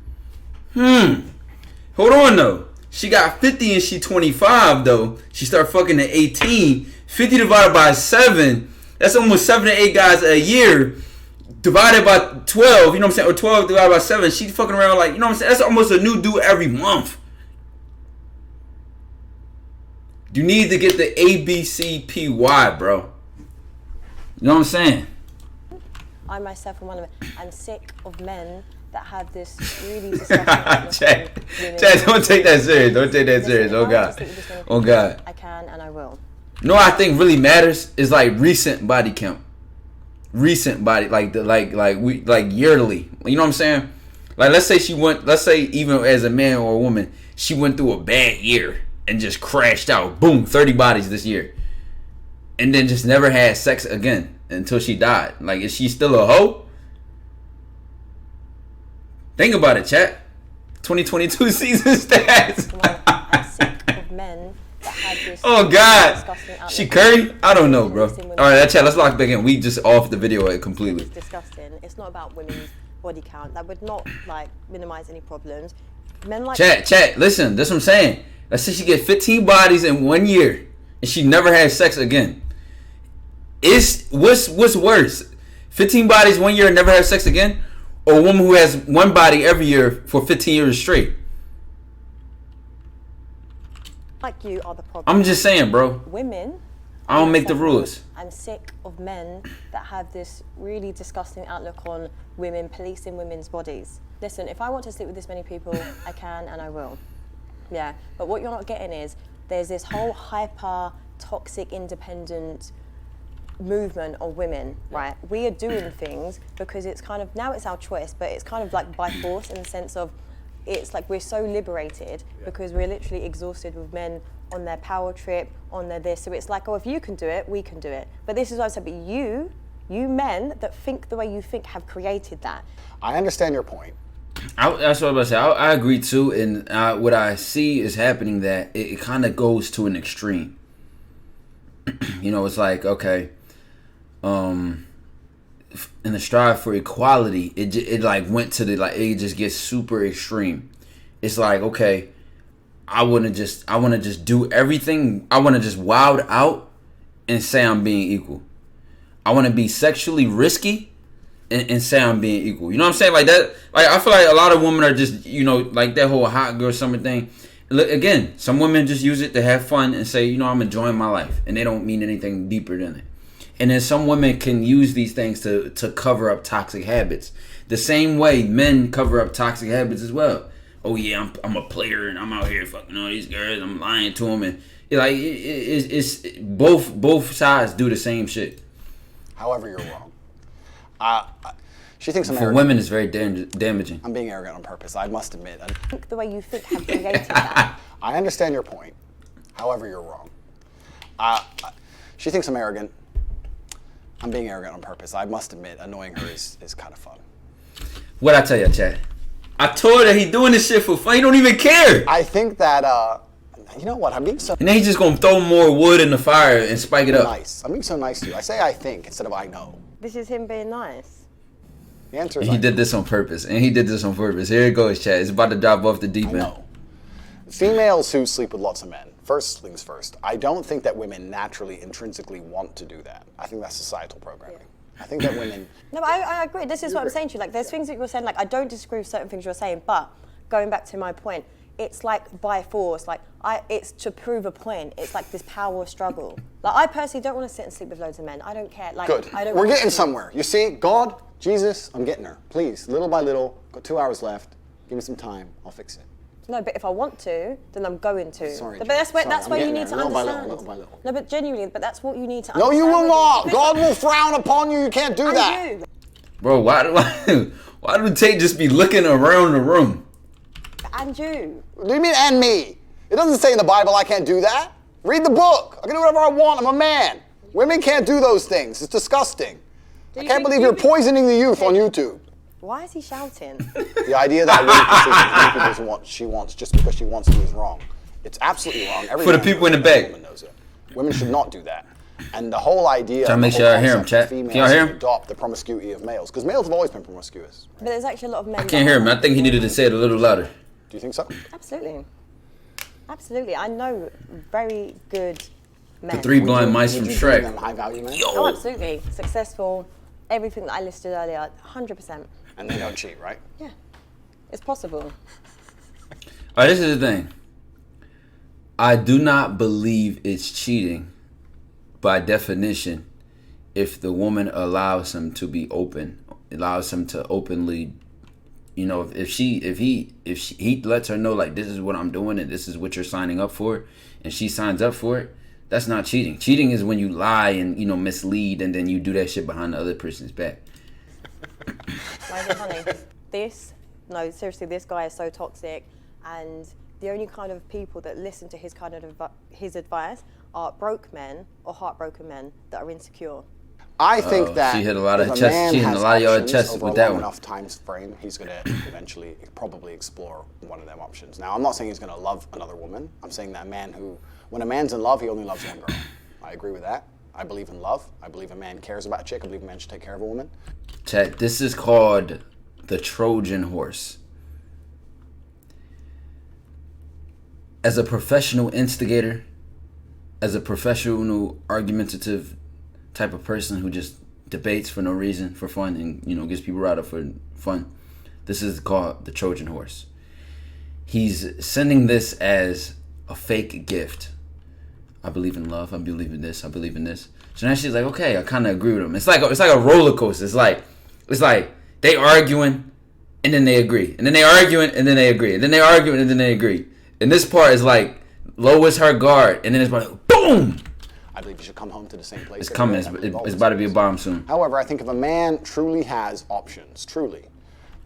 Hold on though. She got 50 and she 25 though. She start fucking at 18. 50 divided by 7. That's almost 7 to 8 guys a year. Divided by 12, you know what I'm saying? Or 12 divided by 7. She fucking around like, you know what I'm saying? That's almost a new dude every month. You need to get the ABCPY, bro. You know what I'm saying? I myself am one of them. I'm sick of men that have this really disgusting Chad, don't take that serious. Don't take that serious. Oh God. Oh God. I can and I will. No, I think really matters is like recent body count. Recent body, like yearly. You know what I'm saying? Like let's say even as a man or a woman, she went through a bad year and just crashed out. Boom, 30 bodies this year. And then just never had sex again until she died. Like, is she still a hoe? Think about it, chat. 2022 season stats. I'm sick of men that have this. Oh God. Disgusting outlook. She Curry? I don't know, bro. All right, that chat. Let's lock back in. We just off the video completely. It's disgusting. It's not about women's body count. That would not minimize any problems. Men like Chat. Listen, that's what I'm saying. Let's say she get 15 bodies in 1 year and she never had sex again. What's worse? 15 bodies 1 year and never have sex again, or a woman who has 1 body every year for 15 years straight? like you are the problem. I'm just saying, bro. Women. I don't make the rules. I'm sick of men that have this really disgusting outlook on women, policing women's bodies. Listen, if I want to sleep with this many people, I can and I will. Yeah, but what you're not getting is there's this whole hyper, toxic, independent movement of women, right? We are doing things because it's kind of, now it's our choice, but it's kind of like by force in the sense of it's like we're so liberated because we're literally exhausted with men on their power trip, on their this. So it's like, oh, if you can do it, we can do it. But this is what I said, but you You men that think the way you think have created that. I understand your point. That's what I was about to say. I agree too, and what I see is happening that it kind of goes to an extreme. You know, it's like, okay, in the strive for equality, it like went to the, like, it just gets super extreme. It's like, okay, I want to just do everything. I want to just wild out and say I'm being equal. I want to be sexually risky and say I'm being equal. You know what I'm saying? Like that. Like, I feel like a lot of women are just, you know, like that whole hot girl summer thing. Look, again, some women just use it to have fun and say, you know, I'm enjoying my life, and they don't mean anything deeper than it. And then some women can use these things to cover up toxic habits. The same way men cover up toxic habits as well. Oh yeah, I'm a player and I'm out here fucking all these girls. I'm lying to them, and it's both sides do the same shit. However, you're wrong. She thinks I'm For arrogant. women, it's very damaging. I'm being arrogant on purpose. I must admit. Think the way you think have created that. I understand your point. However, you're wrong. She thinks I'm arrogant. I'm being arrogant on purpose. I must admit, annoying her is kind of fun. What I tell you, Chad? I told her he doing this shit for fun. He don't even care. I think that, you know what? I'm being so And then he's just gonna throw more wood in the fire and spike it up. nice. I'm being so nice to you. I say I think instead of I know. This is him being nice. The answer is He I did this on purpose, and he did this on purpose. Here it goes, Chad. It's about to drop off the deep end. know. Females who sleep with lots of men. First things first. I don't think that women naturally, intrinsically want to do that. I think that's societal programming. I think that women. No, but I agree. This is what I'm saying to you. Like, there's things that you're saying. Like, I don't disagree with certain things you're saying, but going back to my point, it's like by force. Like, it's to prove a point. It's like this power struggle. Like, I personally don't want to sit and sleep with loads of men. I don't care. Like, Good. I don't. We're want getting to. somewhere. You see, God, Jesus, I'm getting her. Please, little by little. Got 2 hours left. Give me some time. I'll fix it. No, but if I want to, then I'm going to. Sorry, but Jen. that's Sorry, that's I'm why you getting need there. to Little by understand. little, little by little. No, but genuinely, but that's what you need to No, understand. you will with not. this. God will frown upon you. You can't do And that. you. Bro, why do Tate just be looking around the room? And you. What do you mean, and me? It doesn't say in the Bible I can't do that. Read the book. I can do whatever I want. I'm a man. Women can't do those things. It's disgusting. I can't believe you're poisoning the youth on YouTube. Why is he shouting? The idea that a woman can see what people doesn't want, she wants just because she wants to is wrong. It's absolutely wrong. Every For the man people in the knows it. back. Every woman knows it. Women should not do that. And the whole idea Trying to make the whole sure I hear him, concept of chat. Can females y'all hear to him? adopt the promiscuity of males. Because males have always been promiscuous. But there's actually a lot of men. I can't hear him. I think he needed to say it a little louder. Do you think so? Absolutely. Absolutely. I know very good men. The three blind mice Would from you deem them Shrek. high value men? Oh, absolutely. Successful. Everything that I listed earlier, 100%. And they don't cheat, right? Yeah. It's possible. All right, this is the thing. I do not believe it's cheating by definition if the woman allows him to be open, allows him to openly, you know, if he lets her know, like, this is what I'm doing and this is what you're signing up for, and she signs up for it, that's not cheating. Cheating is when you lie and, you know, mislead, and then you do that shit behind the other person's back. Why is it funny? No, seriously, this guy is so toxic, and the only kind of people that listen to his kind of his advice are broke men or heartbroken men that are insecure. I think that she hit a lot of if chest- man she hit a has lot of your options chest over with a that long one. enough time frame, he's going to eventually probably explore one of them options. Now, I'm not saying he's going to love another woman. I'm saying that when a man's in love, he only loves one girl. I agree with that. I believe in love. I believe a man cares about a chick. I believe a man should take care of a woman. Chat, this is called the Trojan horse. As a professional instigator, as a professional argumentative type of person who just debates for no reason, for fun, and, you know, gets people riled up for fun, this is called the Trojan horse. He's sending this as a fake gift. I believe in love. I believe in this. I believe in this. So now she's like, okay, I kind of agree with him. It's like a roller coaster. It's like they arguing, and then they agree, and then they arguing, and then they agree, and then they arguing, and then they agree. And this part is like lowers her guard, and then it's like boom. I believe you should come home to the same place. It's every coming. day. I believe It's always about to be a is. bomb soon. However, I think if a man truly has options, truly,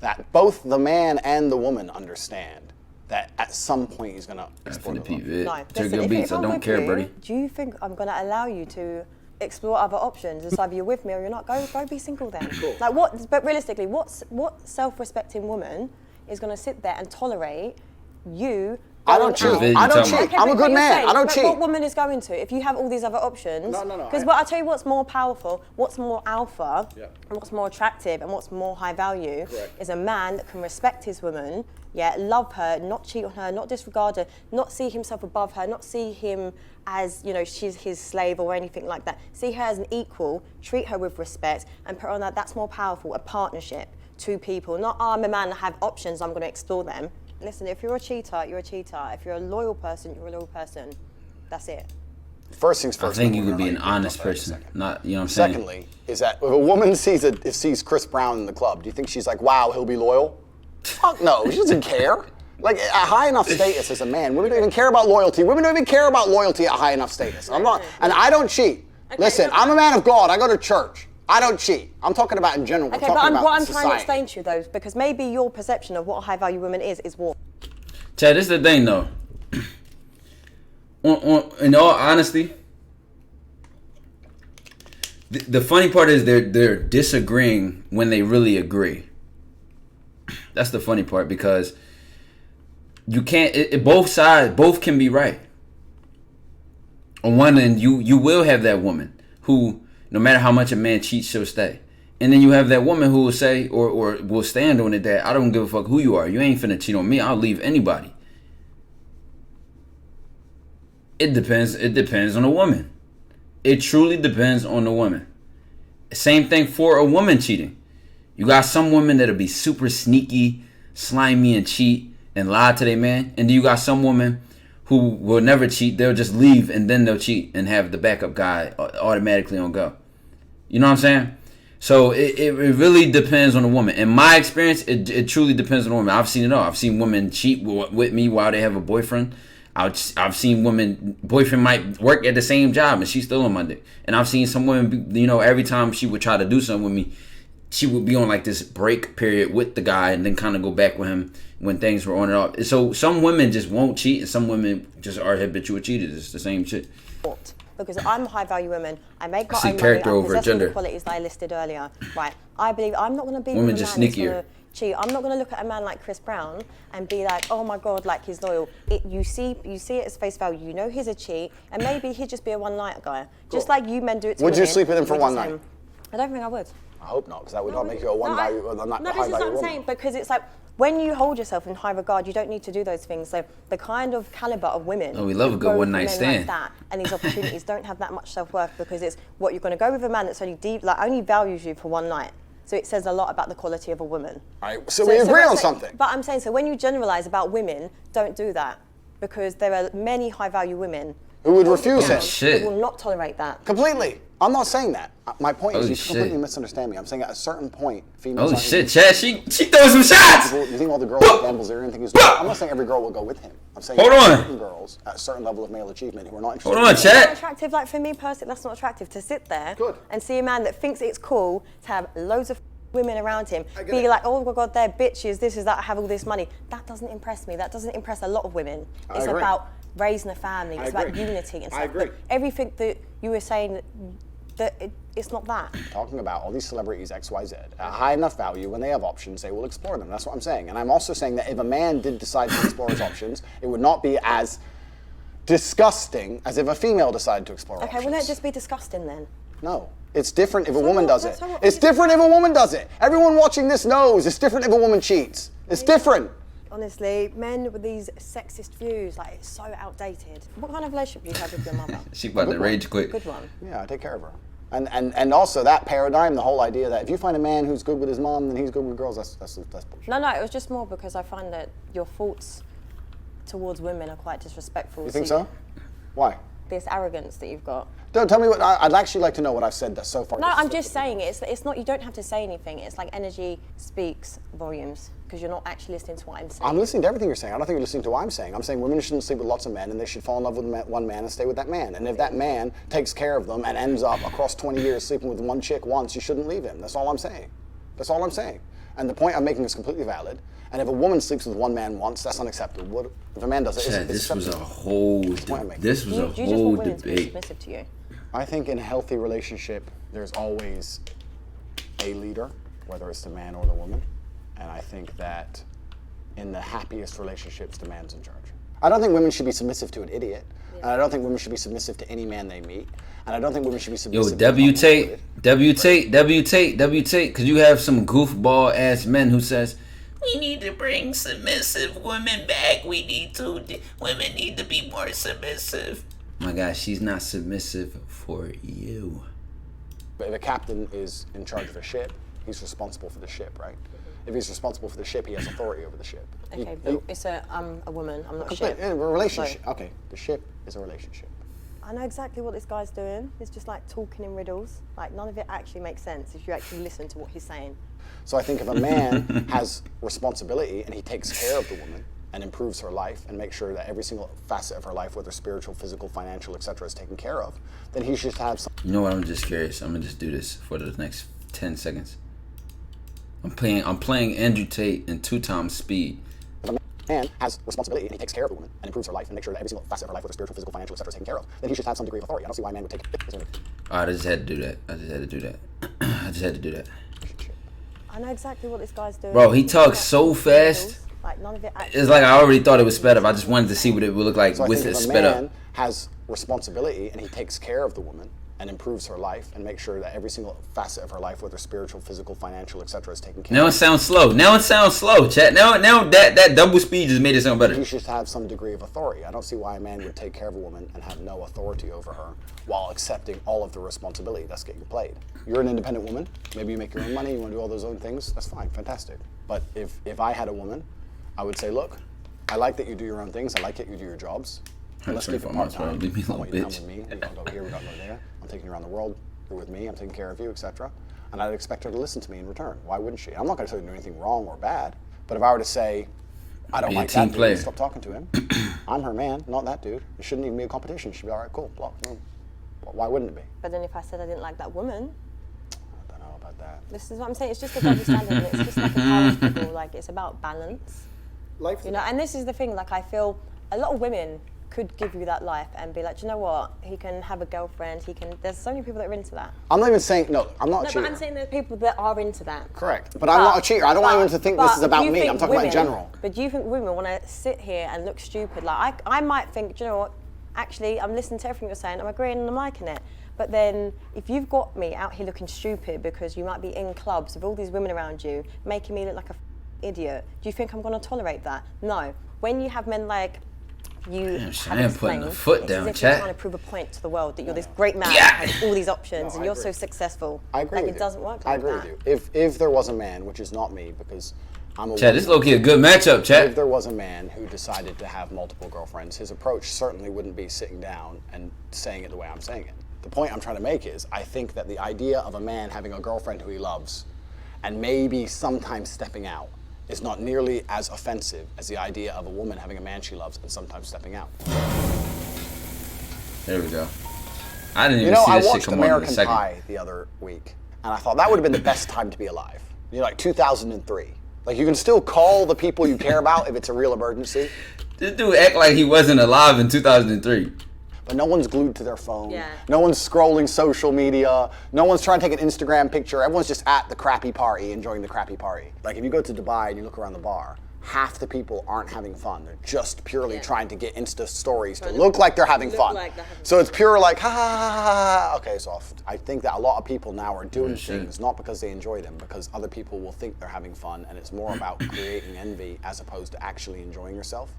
that both the man and the woman understand that at some point he's going to explore the love. No, Take your beats. I don't care, buddy. Do you think I'm going to allow you to explore other options. It's either you're with me or you're not. Go be single then. Cool. Like what? But realistically, what self-respecting woman is going to sit there and tolerate you? I don't cheat. I don't cheat. Okay, I'm a good man. Saying, I don't cheat. What woman is going to? If you have all these other options. No. Because I'll tell you what's more powerful, what's more alpha, and what's more attractive, and what's more high value is a man that can respect his woman, love her, not cheat on her, not disregard her, not see himself above her, not see him as, she's his slave or anything like that. See her as an equal, treat her with respect, and put her on that. That's more powerful, a partnership, two people. Not, I'm a man, I have options, I'm going to explore them. Listen, if you're a cheater, you're a cheater. If you're a loyal person, you're a loyal person. That's it. First things first. I think you could be an honest person, not, you know what I'm saying? Secondly, is that if a woman sees Chris Brown in the club, do you think she's like, wow, he'll be loyal? Fuck no, she doesn't care. Like, at high enough status as a man, women don't even care about loyalty. Women don't even care about loyalty at high enough status. And I don't cheat. Listen, I'm a man of God. I go to church. I don't cheat. I'm talking about in general. Okay, but what I'm trying to explain to you though, because maybe your perception of what a high value woman is warped. Chad, this is the thing though. In all honesty, the funny part is they're disagreeing when they really agree. That's the funny part, because you can't. Both can be right. On one end, you will have that woman who, no matter how much a man cheats, she'll stay. And then you have that woman who will say, or will stand on it, that I don't give a fuck who you are. You ain't finna cheat on me. I'll leave anybody. It depends. It depends on the woman. It truly depends on the woman. Same thing for a woman cheating. You got some women that'll be super sneaky, slimy, and cheat and lie to their man. And then you got some women who will never cheat. They'll just leave and then they'll cheat and have the backup guy automatically on go. You know what I'm saying? So it really depends on the woman. In my experience, it truly depends on the woman. I've seen it all. I've seen women cheat with me while they have a boyfriend. I've seen women, boyfriend might work at the same job and she's still on my dick. And I've seen some women, every time she would try to do something with me, she would be on like this break period with the guy and then kind of go back with him when things were on and off. So some women just won't cheat and some women just are habitual cheaters. It's the same shit. Because I'm a high value woman, I make my I see own character money, I over possess all gender. the qualities that I listed earlier. Right, I believe I'm not going to be Women with a just man that's sneakier. going to cheat. I'm not going to look at a man like Chris Brown and be like, oh my God, like he's loyal. You see it as face value. You know he's a cheat, and maybe he'd just be a one-night guy. Just like you men do it to Would women. you sleep with him for one night? I don't think I would. I hope not, because that would not make you a high this value is what I'm woman. saying, because it's like, when you hold yourself in high regard, you don't need to do those things. So the kind of caliber of women Oh, we love a good who go one-night for men stand. like that, and these opportunities don't have that much self-worth, because it's what you're going to go with a man that's only only values you for one night. So it says a lot about the quality of a woman. All right, so we agree on I'm saying- something. But I'm saying, so when you generalize about women, don't do that, because there are many high-value women Who would refuse him? Shit. who will not tolerate that. Completely. I'm not saying that. My point is Holy you shit. completely misunderstand me. I'm saying at a certain point, females Oh aren't shit, even- Chad, she throws some shots. You think all the girls with gambles or anything? I'm not saying every girl will go with him. I'm saying Hold on. certain girls at a certain level of male achievement who are not interested. Hold on, in That's not Chad. attractive. Like for me personally, that's not attractive to sit there Good. and see a man that thinks it's cool to have loads of women around him, I get be it. like, oh my God, they're bitches, this is that, I have all this money. That doesn't impress me. That doesn't impress a lot of women. I It's agree. about raising a family. It's about agree. unity and stuff. I agree. But everything that you were saying, it's not that. Talking about all these celebrities XYZ at a high enough value, when they have options, they will explore them. That's what I'm saying. And I'm also saying that if a man did decide to explore his options, it would not be as disgusting as if a female decided to explore Okay, options. wouldn't it just be disgusting then? No. It's different if a woman what- does it. so what- It's different if a woman does it. Everyone watching this knows it's different if a woman cheats. It's different. Honestly, men with these sexist views, like it's so outdated. What kind of relationship do you have with your mother? She about to rage quick. Good one. Yeah, I take care of her. And also that paradigm, the whole idea that if you find a man who's good with his mom, then he's good with girls, that's bullshit. No, it was just more because I find that your thoughts towards women are quite disrespectful. You think so? Why? This arrogance that you've got. Don't tell me what. I'd actually like to know what I've said that's so far. No, I'm just saying it's not. You don't have to say anything. It's like energy speaks volumes because you're not actually listening to what I'm saying. I'm listening to everything you're saying. I don't think you're listening to what I'm saying. I'm saying women shouldn't sleep with lots of men, and they should fall in love with one man and stay with that man. And if that man takes care of them and ends up across 20 years sleeping with one chick once, you shouldn't leave him. That's all I'm saying. That's all I'm saying. And the point I'm making is completely valid. And if a woman sleeps with one man once, that's unacceptable. What if a man does it? Chad, It's this was a acceptable. whole point I'm making. this was a You just whole want women to be debate. submissive to you. I think in a healthy relationship, there's always a leader, whether it's the man or the woman. And I think that in the happiest relationships, the man's in charge. I don't think women should be submissive to an idiot. And I don't think women should be submissive to any man they meet. And I don't think women should be submissive Yo, W Tate, because you have some goofball ass men who says, we need to bring submissive women back. Women need to be more submissive. My God, she's not submissive for you. But if a captain is in charge of a ship, he's responsible for the ship, right? If he's responsible for the ship, he has authority over the ship. Okay, but it's I'm a woman, I'm not a ship. A relationship. So, okay, the ship is a relationship. I know exactly what this guy's doing. It's just like talking in riddles. Like, none of it actually makes sense if you actually listen to what he's saying. So I think if a man has responsibility and he takes care of the woman and improves her life and makes sure that every single facet of her life, whether spiritual, physical, financial, etc., is taken care of, then he should have some. You know what? I'm just curious. I'm gonna just do this for the next 10 seconds. I'm playing Andrew Tate in 2 times speed. If a man has responsibility and he takes care of the woman and improves her life and makes sure that every single facet of her life, whether spiritual, physical, financial, etc., is taken care of, then he should have some degree of authority. I don't see why a man would take it. Alright, I just had to do that. I just had to do that. I know exactly what this guy's doing. Bro, he talks so fast. Like, none of it actually. It's like I already thought it was sped up. I just wanted to see what it would look like with it sped up. If a man has responsibility and he takes care of the woman and improves her life and makes sure that every single facet of her life, whether spiritual, physical, financial, etc., is taken care of. Now it sounds slow. Chat. Now that double speed just made it sound better. He should have some degree of authority. I don't see why a man would take care of a woman and have no authority over her while accepting all of the responsibility that's getting played. You're an independent woman. Maybe you make your own money. You want to do all those own things. That's fine. Fantastic. But if I had a woman, I would say, look, I like that you do your own things. I like that you do your jobs. Let's keep it part-time. Leave me I alone, want you to come bitch. with me. We gotta go here, we gotta go there. I'm taking you around the world. You're with me. I'm taking care of you, etc. And I'd expect her to listen to me in return. Why wouldn't she? I'm not going to tell her to do anything wrong or bad. But if I were to say, I don't like that dude, stop talking to him. I'm her man, not that dude. It shouldn't even be a competition. It should be all right, cool, block. Why wouldn't it be? But then if I said I didn't like that woman, I don't know about that. this is what I'm saying. It's just a double standard. And it's just like a power struggle. Like, it's about balance. Life, you know. And this is the thing. Like, I feel a lot of women could give you that life and be like, do you know what? He can have a girlfriend. He can. There's so many people that are into that. I'm not even saying no. I'm not a cheater. But I'm saying there's people that are into that. Correct. But I'm not a cheater. I don't want anyone to think this is about me. I'm talking about in general. But do you think women want to sit here and look stupid? Like, I might think, do you know what? Actually, I'm listening to everything you're saying. I'm agreeing and I'm liking it. But then, if you've got me out here looking stupid because you might be in clubs with all these women around you, making me look like a idiot, do you think I'm going to tolerate that? No. When you have men like you have putting a foot down, it's as if chat. you're trying to prove a point to the world that you're this great man who has all these options and you're so successful. I agree like, with it doesn't work like that. I agree with you. If there was a man, which is not me, because I'm a Chat, this is low-key a good matchup, chat. If there was a man who decided to have multiple girlfriends, his approach certainly wouldn't be sitting down and saying it the way I'm saying it. The point I'm trying to make is, I think that the idea of a man having a girlfriend who he loves and maybe sometimes stepping out is not nearly as offensive as the idea of a woman having a man she loves and sometimes stepping out. There we go. I didn't even see this shit come on in a second. I watched American Pie the other week, and I thought that would have been the best time to be alive. You know, like 2003. Like, you can still call the people you care about if it's a real emergency. This dude act like he wasn't alive in 2003. But no one's glued to their phone. Yeah. No one's scrolling social media. No one's trying to take an Instagram picture. Everyone's just at the crappy party, enjoying the crappy party. Like, if you go to Dubai and you look around the bar, half the people aren't having fun. They're just purely trying to get Insta stories to look like they're having fun. So it's pure like, ha, ha, ha, ha, ha. Okay, so I think that a lot of people now are doing things not because they enjoy them, because other people will think they're having fun, and it's more about creating envy as opposed to actually enjoying yourself.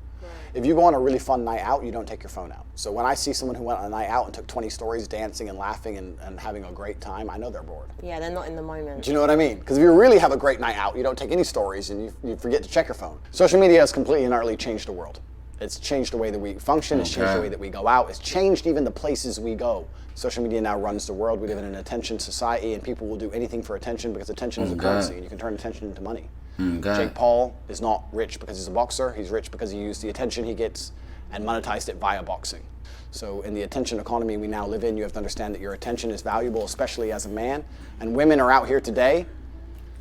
If you go on a really fun night out, you don't take your phone out. So when I see someone who went on a night out and took 20 stories dancing and laughing and having a great time, I know they're bored. Yeah, they're not in the moment. Do you know what I mean? Because if you really have a great night out, you don't take any stories and you forget to check your phone. Social media has completely and utterly changed the world. It's changed the way that we function, it's changed the way that we go out, it's changed even the places we go. Social media now runs the world. We live in an attention society, and people will do anything for attention because attention is a currency, and you can turn attention into money. Jake Paul is not rich because he's a boxer. He's rich because he used the attention he gets and monetized it via boxing. So in the attention economy we now live in, you have to understand that your attention is valuable, especially as a man. And women are out here today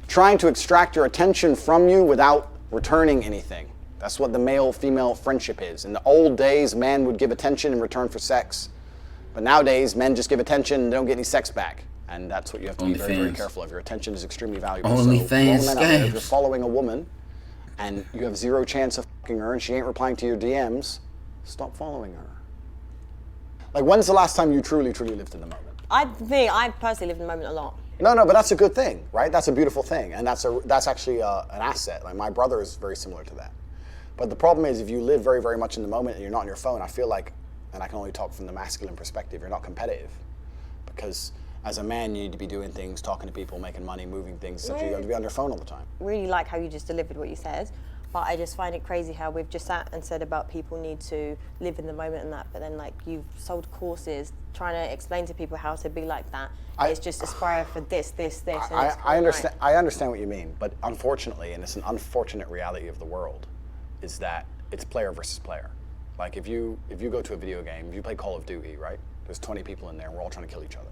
trying to extract your attention from you without returning anything. That's what the male-female friendship is. In the old days, man would give attention in return for sex. But nowadays, men just give attention and don't get any sex back. And that's what you have to be very, very OnlyFans. careful of. Your attention is extremely valuable. OnlyFans so, all the men out there, if scams. you're following a woman and you have zero chance of fucking her and she ain't replying to your DMs, stop following her. Like, when's the last time you truly, truly lived in the moment? I personally live in the moment a lot. No, but that's a good thing, right? That's a beautiful thing, and that's actually an asset. Like, my brother is very similar to that. But the problem is, if you live very, very much in the moment and you're not on your phone, I feel like, and I can only talk from the masculine perspective, you're not competitive. Because as a man, you need to be doing things, talking to people, making money, moving things, so you have to be on your phone all the time. Really like how you just delivered what you said, but I just find it crazy how we've just sat and said about people need to live in the moment and that, but then like you've sold courses trying to explain to people how to be like that. It's just aspire for this. And I understand. I understand what you mean, but unfortunately, and it's an unfortunate reality of the world, is that it's player versus player. Like if you go to a video game, if you play Call of Duty, right? There's 20 people in there, and we're all trying to kill each other.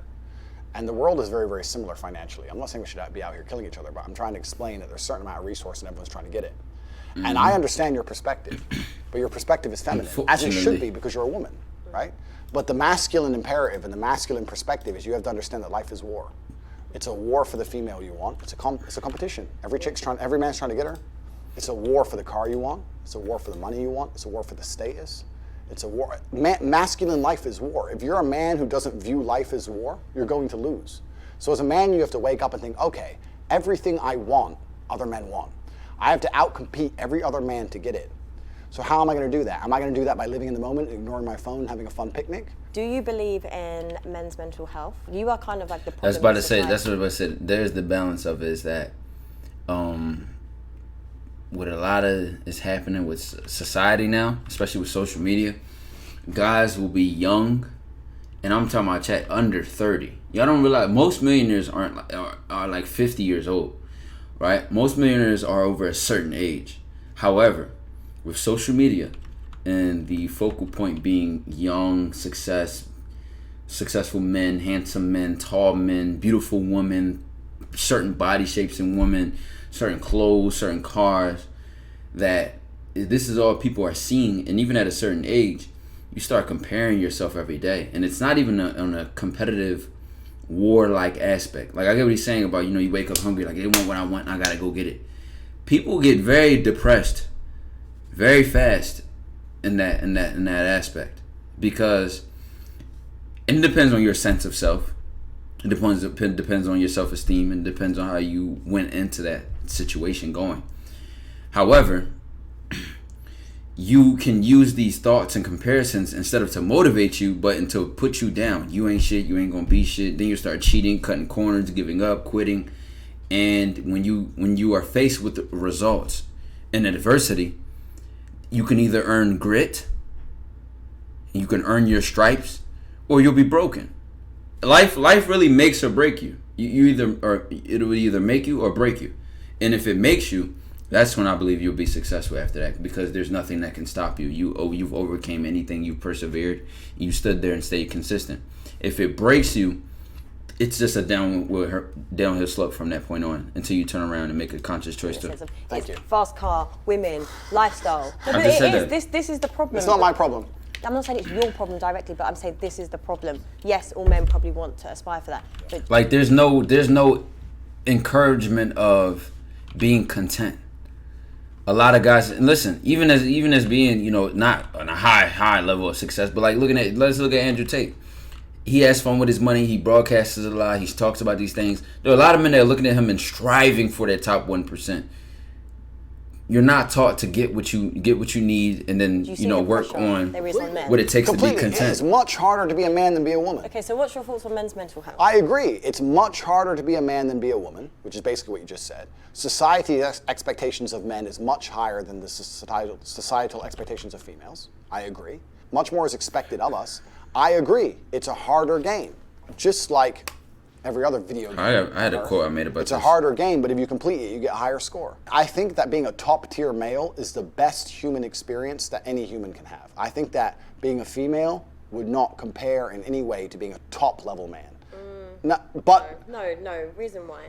And the world is very, very similar financially. I'm not saying we should be out here killing each other, but I'm trying to explain that there's a certain amount of resource and everyone's trying to get it. Mm-hmm. And I understand your perspective, but your perspective is feminine, as it should be because you're a woman, right? But the masculine imperative and the masculine perspective is you have to understand that life is war. It's a war for the female you want. It's a competition. Every man's trying to get her. It's a war for the car you want. It's a war for the money you want. It's a war for the status. It's a war. Masculine life is war. If you're a man who doesn't view life as war, you're going to lose. So as a man, you have to wake up and think, okay, everything I want, other men want. I have to outcompete every other man to get it. So how am I going to do that? Am I going to do that by living in the moment, ignoring my phone, having a fun picnic? Do you believe in men's mental health? You are kind of like the problem. That's what I said. There's the balance of it is that what a lot of is happening with society now, especially with social media, guys will be young, and I'm talking about chat under 30. Y'all don't realize most millionaires are like 50 years old, right? Most millionaires are over a certain age. However, with social media and the focal point being young, successful men, handsome men, tall men, beautiful women, certain body shapes in women, certain clothes, certain cars, that this is all people are seeing. And even at a certain age, you start comparing yourself every day. And it's not even on a competitive war-like aspect. Like I get what he's saying about, you wake up hungry, like they want what I want and I gotta go get it. People get very depressed very fast in that aspect, because it depends on your sense of self. It depends on your self-esteem, and depends on how you went into that situation going. However, you can use these thoughts and comparisons instead of to motivate you, but to put you down. You ain't shit. You ain't gonna be shit. Then you start cheating, cutting corners, giving up, quitting. And when you are faced with the results and adversity, you can either earn grit, you can earn your stripes, or you'll be broken. Life really makes or break you. It'll either make you or break you. And if it makes you, that's when I believe you'll be successful after that, because there's nothing that can stop you. You've overcame anything. You've persevered. You stood there and stayed consistent. If it breaks you, it's just a downhill slope from that point on until you turn around and make a conscious choice to. Thank you. Fast car, women, lifestyle. No, but just said this is the problem. It's not my problem. I'm not saying it's your problem directly, but I'm saying this is the problem. Yes, all men probably want to aspire for that. But like there's no encouragement of being content. A lot of guys, and listen, even as being, not on a high level of success, but like let's look at Andrew Tate. He has fun with his money. He broadcasts a lot. He talks about these things. There are a lot of men that are looking at him and striving for that top 1%. You're not taught to get what you need, and then work on what it takes to be content. It's much harder to be a man than be a woman. Okay, so what's your thoughts on men's mental health? I agree. It's much harder to be a man than be a woman, which is basically what you just said. Society's expectations of men is much higher than the societal expectations of females. I agree. Much more is expected of us. I agree. It's a harder game, just like every other video game. I had a quote I made about this. It's a harder game, but if you complete it, you get a higher score. I think that being a top-tier male is the best human experience that any human can have. I think that being a female would not compare in any way to being a top-level man. No. Reason why.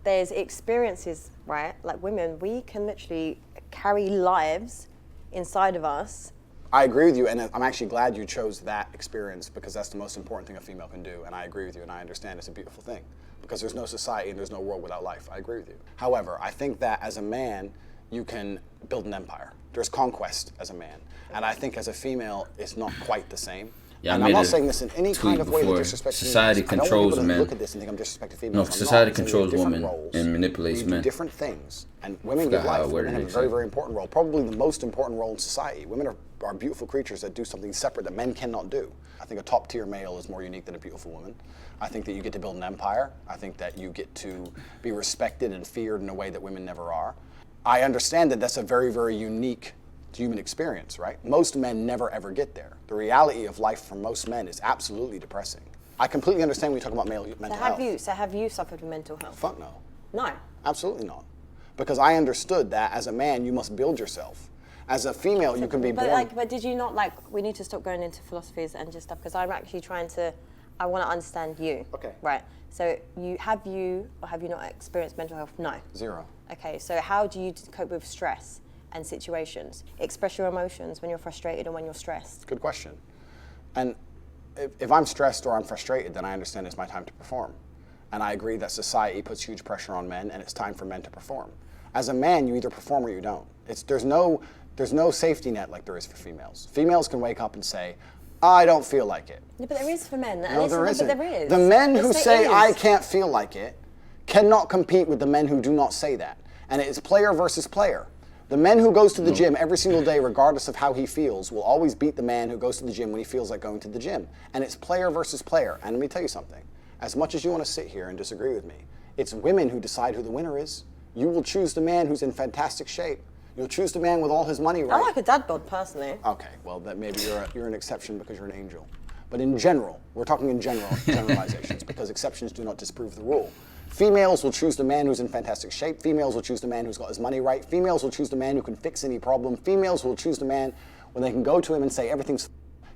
There's experiences, right? Like women, we can literally carry lives inside of us I agree with you, and I'm actually glad you chose that experience because that's the most important thing a female can do, and I agree with you, and I understand it's a beautiful thing because there's no society and there's no world without life. I agree with you. However, I think that as a man, you can build an empire. There's conquest as a man, and I think as a female, it's not quite the same. Yeah, and I'm not saying this in any kind of way that disrespects society females. controls I don't want people men. to look at this and think I'm disrespecting females. No, I'm society not. controls women roles. and manipulates We do men. different things, and women give life. Women have a very, very important role, probably the most important role in society. Women are beautiful creatures that do something separate that men cannot do. I think a top-tier male is more unique than a beautiful woman. I think that you get to build an empire. I think that you get to be respected and feared in a way that women never are. I understand that that's a very, very unique human experience, right? Most men never ever get there. The reality of life for most men is absolutely depressing. I completely understand when you talk about mental health. So have you suffered with mental health? Fuck no. No. Absolutely not. Because I understood that as a man, you must build yourself. As a female, you can be born. But did you not we need to stop going into philosophies and just stuff because I'm actually I want to understand you. Okay. Right. So have you not experienced mental health? No. Zero. Okay. So how do you cope with stress and situations? Express your emotions when you're frustrated and when you're stressed. Good question. And if I'm stressed or I'm frustrated, then I understand it's my time to perform. And I agree that society puts huge pressure on men, and it's time for men to perform. As a man, you either perform or you don't. There's no safety net like there is for females. Females can wake up and say, I don't feel like it. Yeah, but there is for men. No, there isn't. But there is. The men who Yes, say, there I is. can't feel like it, cannot compete with the men who do not say that. And it is player versus player. The man who goes to the gym every single day, regardless of how he feels, will always beat the man who goes to the gym when he feels like going to the gym. And it's player versus player. And let me tell you something. As much as you want to sit here and disagree with me, it's women who decide who the winner is. You will choose the man who's in fantastic shape. You'll choose the man with all his money right. I like a dad bod, personally. Okay, well, that maybe you're an exception because you're an angel. But in general, we're talking in generalizations, because exceptions do not disprove the rule. Females will choose the man who's in fantastic shape. Females will choose the man who's got his money right. Females will choose the man who can fix any problem. Females will choose the man when they can go to him and say, everything's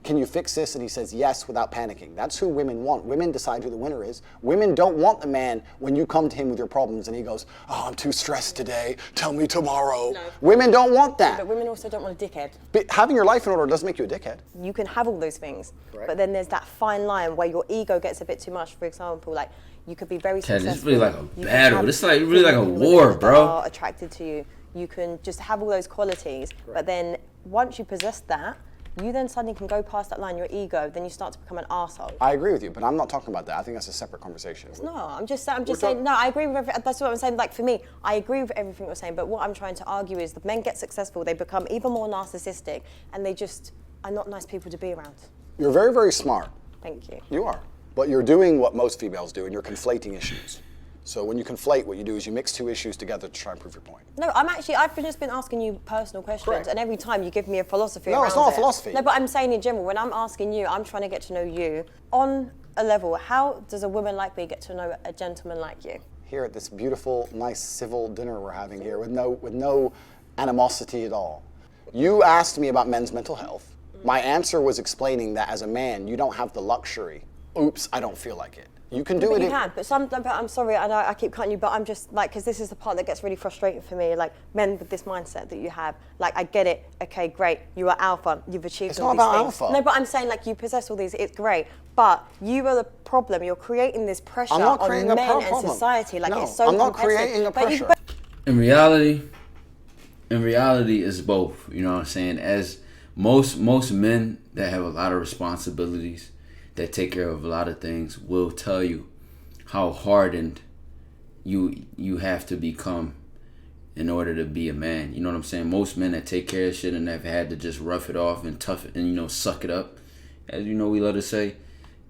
can you fix this? And he says yes without panicking. That's who women want. Women decide who the winner is. Women don't want the man when you come to him with your problems and he goes, oh, I'm too stressed today. Tell me tomorrow. No. Women don't want that. But women also don't want a dickhead. But having your life in order doesn't make you a dickhead. You can have all those things, Correct. but then there's that fine line where your ego gets a bit too much. For example, like you could be very successful. It's really like a You can battle. have It's like really like a women war, that bro. Are attracted to you. You can just have all those qualities, but then once you possess that, you then suddenly can go past that line, your ego, then you start to become an arsehole. I agree with you, but I'm not talking about that. I think that's a separate conversation. No, I'm just saying, no, I agree with everything. That's what I'm saying. Like, for me, I agree with everything you're saying, but what I'm trying to argue is the men get successful, they become even more narcissistic, and they just are not nice people to be around. You're very, very smart. Thank you. You are. But you're doing what most females do, and you're conflating issues. So when you conflate, what you do is you mix two issues together to try and prove your point. No, I've just been asking you personal questions, Correct. and every time you give me a philosophy No, around it's not a it. philosophy. No, but I'm saying in general, when I'm asking you, I'm trying to get to know you. On a level, how does a woman like me get to know a gentleman like you? Here at this beautiful, nice, civil dinner we're having here with no animosity at all. You asked me about men's mental health. My answer was explaining that as a man, you don't have the luxury. Oops, I don't feel like it. You can do But it. you can, but I'm sorry, I know I keep cutting you, but I'm just like, because this is the part that gets really frustrating for me, like men with this mindset that you have. Like, I get it, okay, great, you are alpha, you've achieved It's all not these about things. alpha. No, but I'm saying like you possess all these, it's great, but you are the problem, you're creating this pressure I'm not on creating men a and problem. society, like No, it's so I'm not competitive. creating a But you- pressure. In reality, it's both. You know what I'm saying? As most men that have a lot of responsibilities, that take care of a lot of things, will tell you how hardened you have to become in order to be a man. You know what I'm saying? Most men that take care of shit and have had to just rough it off and tough it and, you know, suck it up, as you know we love to say,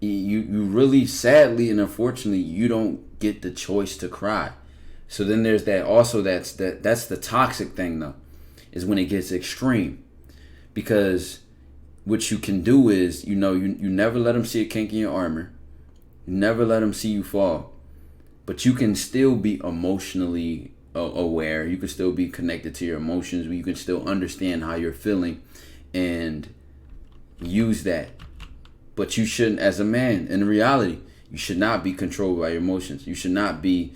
you really, sadly and unfortunately, you don't get the choice to cry. So then there's that also, that's the toxic thing though, is when it gets extreme. Because what you can do is, you know, you never let them see a kink in your armor. You never let them see you fall. But you can still be emotionally aware. You can still be connected to your emotions. You can still understand how you're feeling and use that. But you shouldn't, as a man, in reality, you should not be controlled by your emotions. You should not be,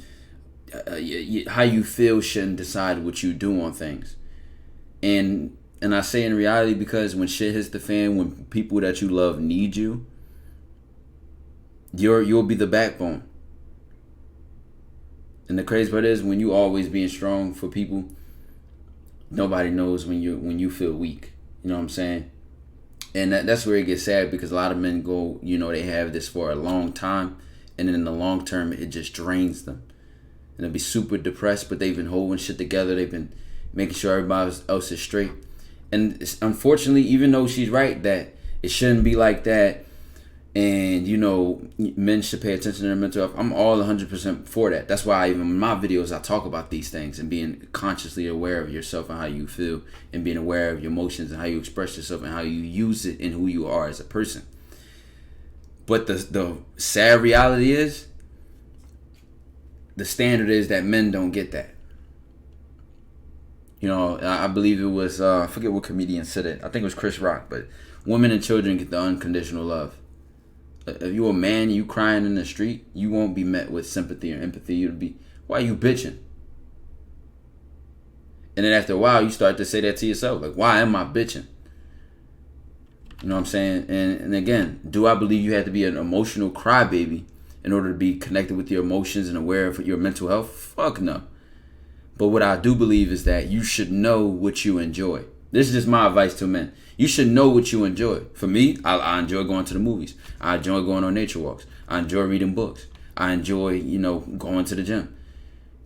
how you feel shouldn't decide what you do on things. And And I say in reality because when shit hits the fan, when people that you love need you, you'll be the backbone. And the crazy part is when you always being strong for people, nobody knows when you feel weak. You know what I'm saying? And that's where it gets sad, because a lot of men go, they have this for a long time, and then in the long term it just drains them. And they'll be super depressed, but they've been holding shit together. They've been making sure everybody else is straight. And unfortunately, even though she's right that it shouldn't be like that, and men should pay attention to their mental health, I'm all 100% for that. That's why even in my videos I talk about these things and being consciously aware of yourself and how you feel, and being aware of your emotions and how you express yourself and how you use it and who you are as a person. But the sad reality is, the standard is that men don't get that. I believe it was, I forget what comedian said it. I think it was Chris Rock, but women and children get the unconditional love. If you're a man and you crying in the street, you won't be met with sympathy or empathy. You'll be, why are you bitching? And then after a while, you start to say that to yourself. Like, why am I bitching? You know what I'm saying? And again, do I believe you have to be an emotional crybaby in order to be connected with your emotions and aware of your mental health? Fuck no. But what I do believe is that you should know what you enjoy. This is just my advice to men. You should know what you enjoy. For me, I enjoy going to the movies. I enjoy going on nature walks. I enjoy reading books. I enjoy, going to the gym.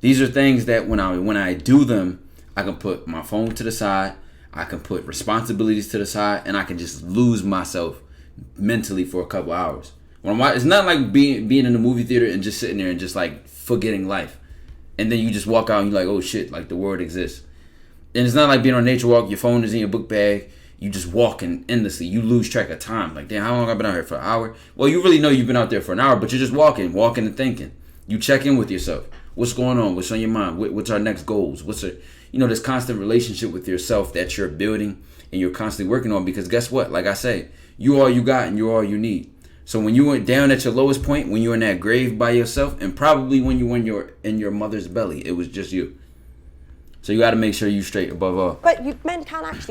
These are things that when I do them, I can put my phone to the side. I can put responsibilities to the side, and I can just lose myself mentally for a couple hours. It's not like being in the movie theater and just sitting there and just like forgetting life. And then you just walk out and you're like, oh shit, like the world exists. And it's not like being on a nature walk, your phone is in your book bag, you just walking endlessly. You lose track of time. Like, damn, how long have I been out here for? An hour? Well, you really know you've been out there for an hour, but you're just walking and thinking. You check in with yourself. What's going on? What's on your mind? What's our next goals? This constant relationship with yourself that you're building and you're constantly working on, because guess what? Like I say, you all you got and you're all you need. So when you went down at your lowest point, when you were in that grave by yourself, and probably when you were in your mother's belly, it was just you. So you got to make sure you're straight above all. But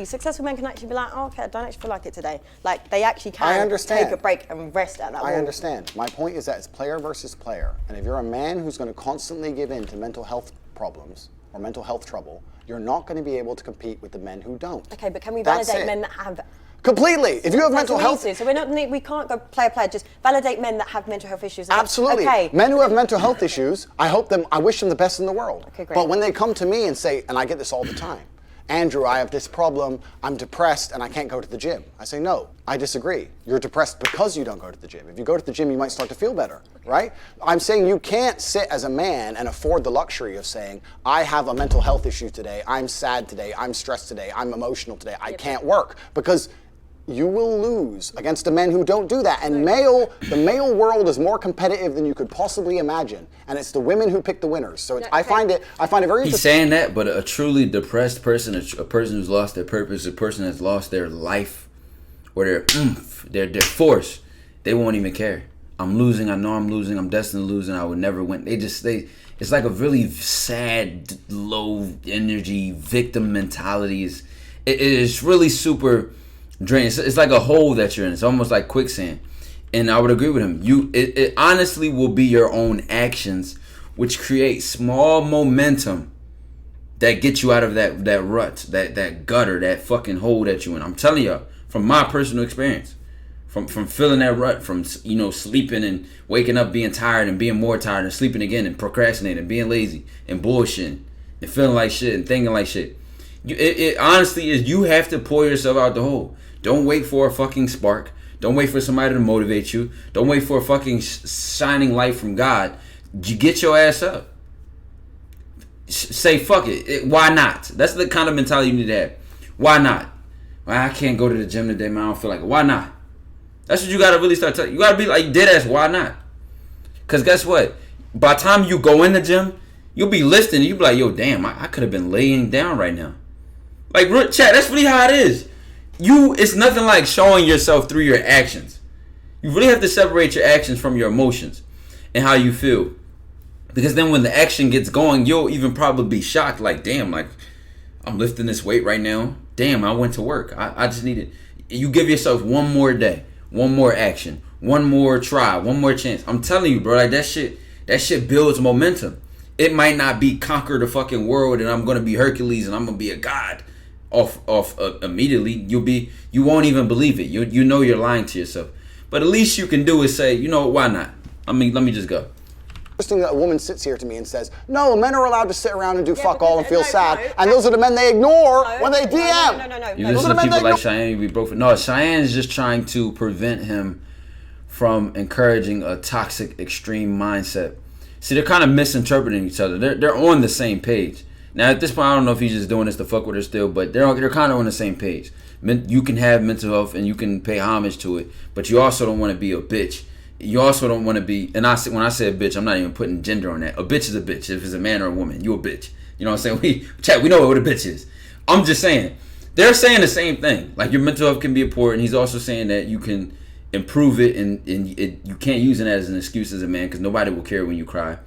successful men can actually be like, oh, okay, I don't actually feel like it today. Like, they actually can take a break and rest at that I wall. understand. My point is that it's player versus player. And if you're a man who's going to constantly give in to mental health problems or mental health trouble, you're not going to be able to compete with the men who don't. Okay, but can we validate men that have... Completely. If you have mental health... So we can't go player, just validate men that have mental health issues. Absolutely. Okay. Men who have mental health issues, I wish them the best in the world. Okay, great. But when they come to me and say, and I get this all the time, Andrew, I have this problem, I'm depressed and I can't go to the gym. I say, no, I disagree. You're depressed because you don't go to the gym. If you go to the gym, you might start to feel better, right? I'm saying you can't sit as a man and afford the luxury of saying, I have a mental health issue today, I'm sad today, I'm stressed today, I'm emotional today, I can't work, because you will lose against the men who don't do that. And the male world is more competitive than you could possibly imagine, and it's the women who pick the winners. So I find it very interesting. He's saying that, but a truly depressed person, a person who's lost their purpose, a person that's lost their life or their force, they won't even care. I'm losing. I know I'm losing. I'm destined to lose, and I would never win. It's like a really sad, low energy victim mentality. It's really super drain. It's like a hole that you're in. It's almost like quicksand. And I would agree with him. It honestly will be your own actions which create small momentum that get you out of that rut, that gutter, that fucking hole that you're in. I'm telling you, from my personal experience, from feeling that rut, from sleeping and waking up being tired and being more tired and sleeping again and procrastinating and being lazy and bullshitting and feeling like shit and thinking like shit. It honestly is, you have to pull yourself out the hole. Don't wait for a fucking spark. Don't wait for somebody to motivate you. Don't wait for a fucking shining light from God. You get your ass up. Say fuck it. Why not? That's the kind of mentality you need to have. Why not? Well, I can't go to the gym today, man. I don't feel like it. Why not? That's what you gotta really start telling. You gotta be like dead ass. Why not? Cause guess what? By the time you go in the gym, you'll be listening. You'll be like, yo, damn, I could have been laying down right now. Like, chat. That's really how it is. It's nothing like showing yourself through your actions. You really have to separate your actions from your emotions and how you feel. Because then when the action gets going, you'll even probably be shocked, like, damn, like, I'm lifting this weight right now. Damn, I went to work. I just needed. You give yourself one more day, one more action, one more try, one more chance. I'm telling you, bro, like that shit builds momentum. It might not be conquer the fucking world and I'm gonna be Hercules and I'm gonna be a god off immediately. You won't even believe it. You know you're lying to yourself. But at least you can do is say, you know, why not? I mean, let me just go. Interesting that a woman sits here to me and says, no, men are allowed to sit around and do fuck all and feel sad. And those are the men they ignore when they DM. No. You listen to people like Cheyenne, you be broken. No, Cheyenne is just trying to prevent him from encouraging a toxic, extreme mindset. See, they're kind of misinterpreting each other. They're on the same page. Now, at this point, I don't know if he's just doing this to fuck with her still, but they're kind of on the same page. You can have mental health and you can pay homage to it, but you also don't want to be a bitch. You also don't want to be, and when I say a bitch, I'm not even putting gender on that. A bitch is a bitch. If it's a man or a woman, you a bitch. You know what I'm saying? We know what a bitch is. I'm just saying. They're saying the same thing. Like, your mental health can be important. He's also saying that you can improve it, and you can't use it as an excuse as a man because nobody will care when you cry.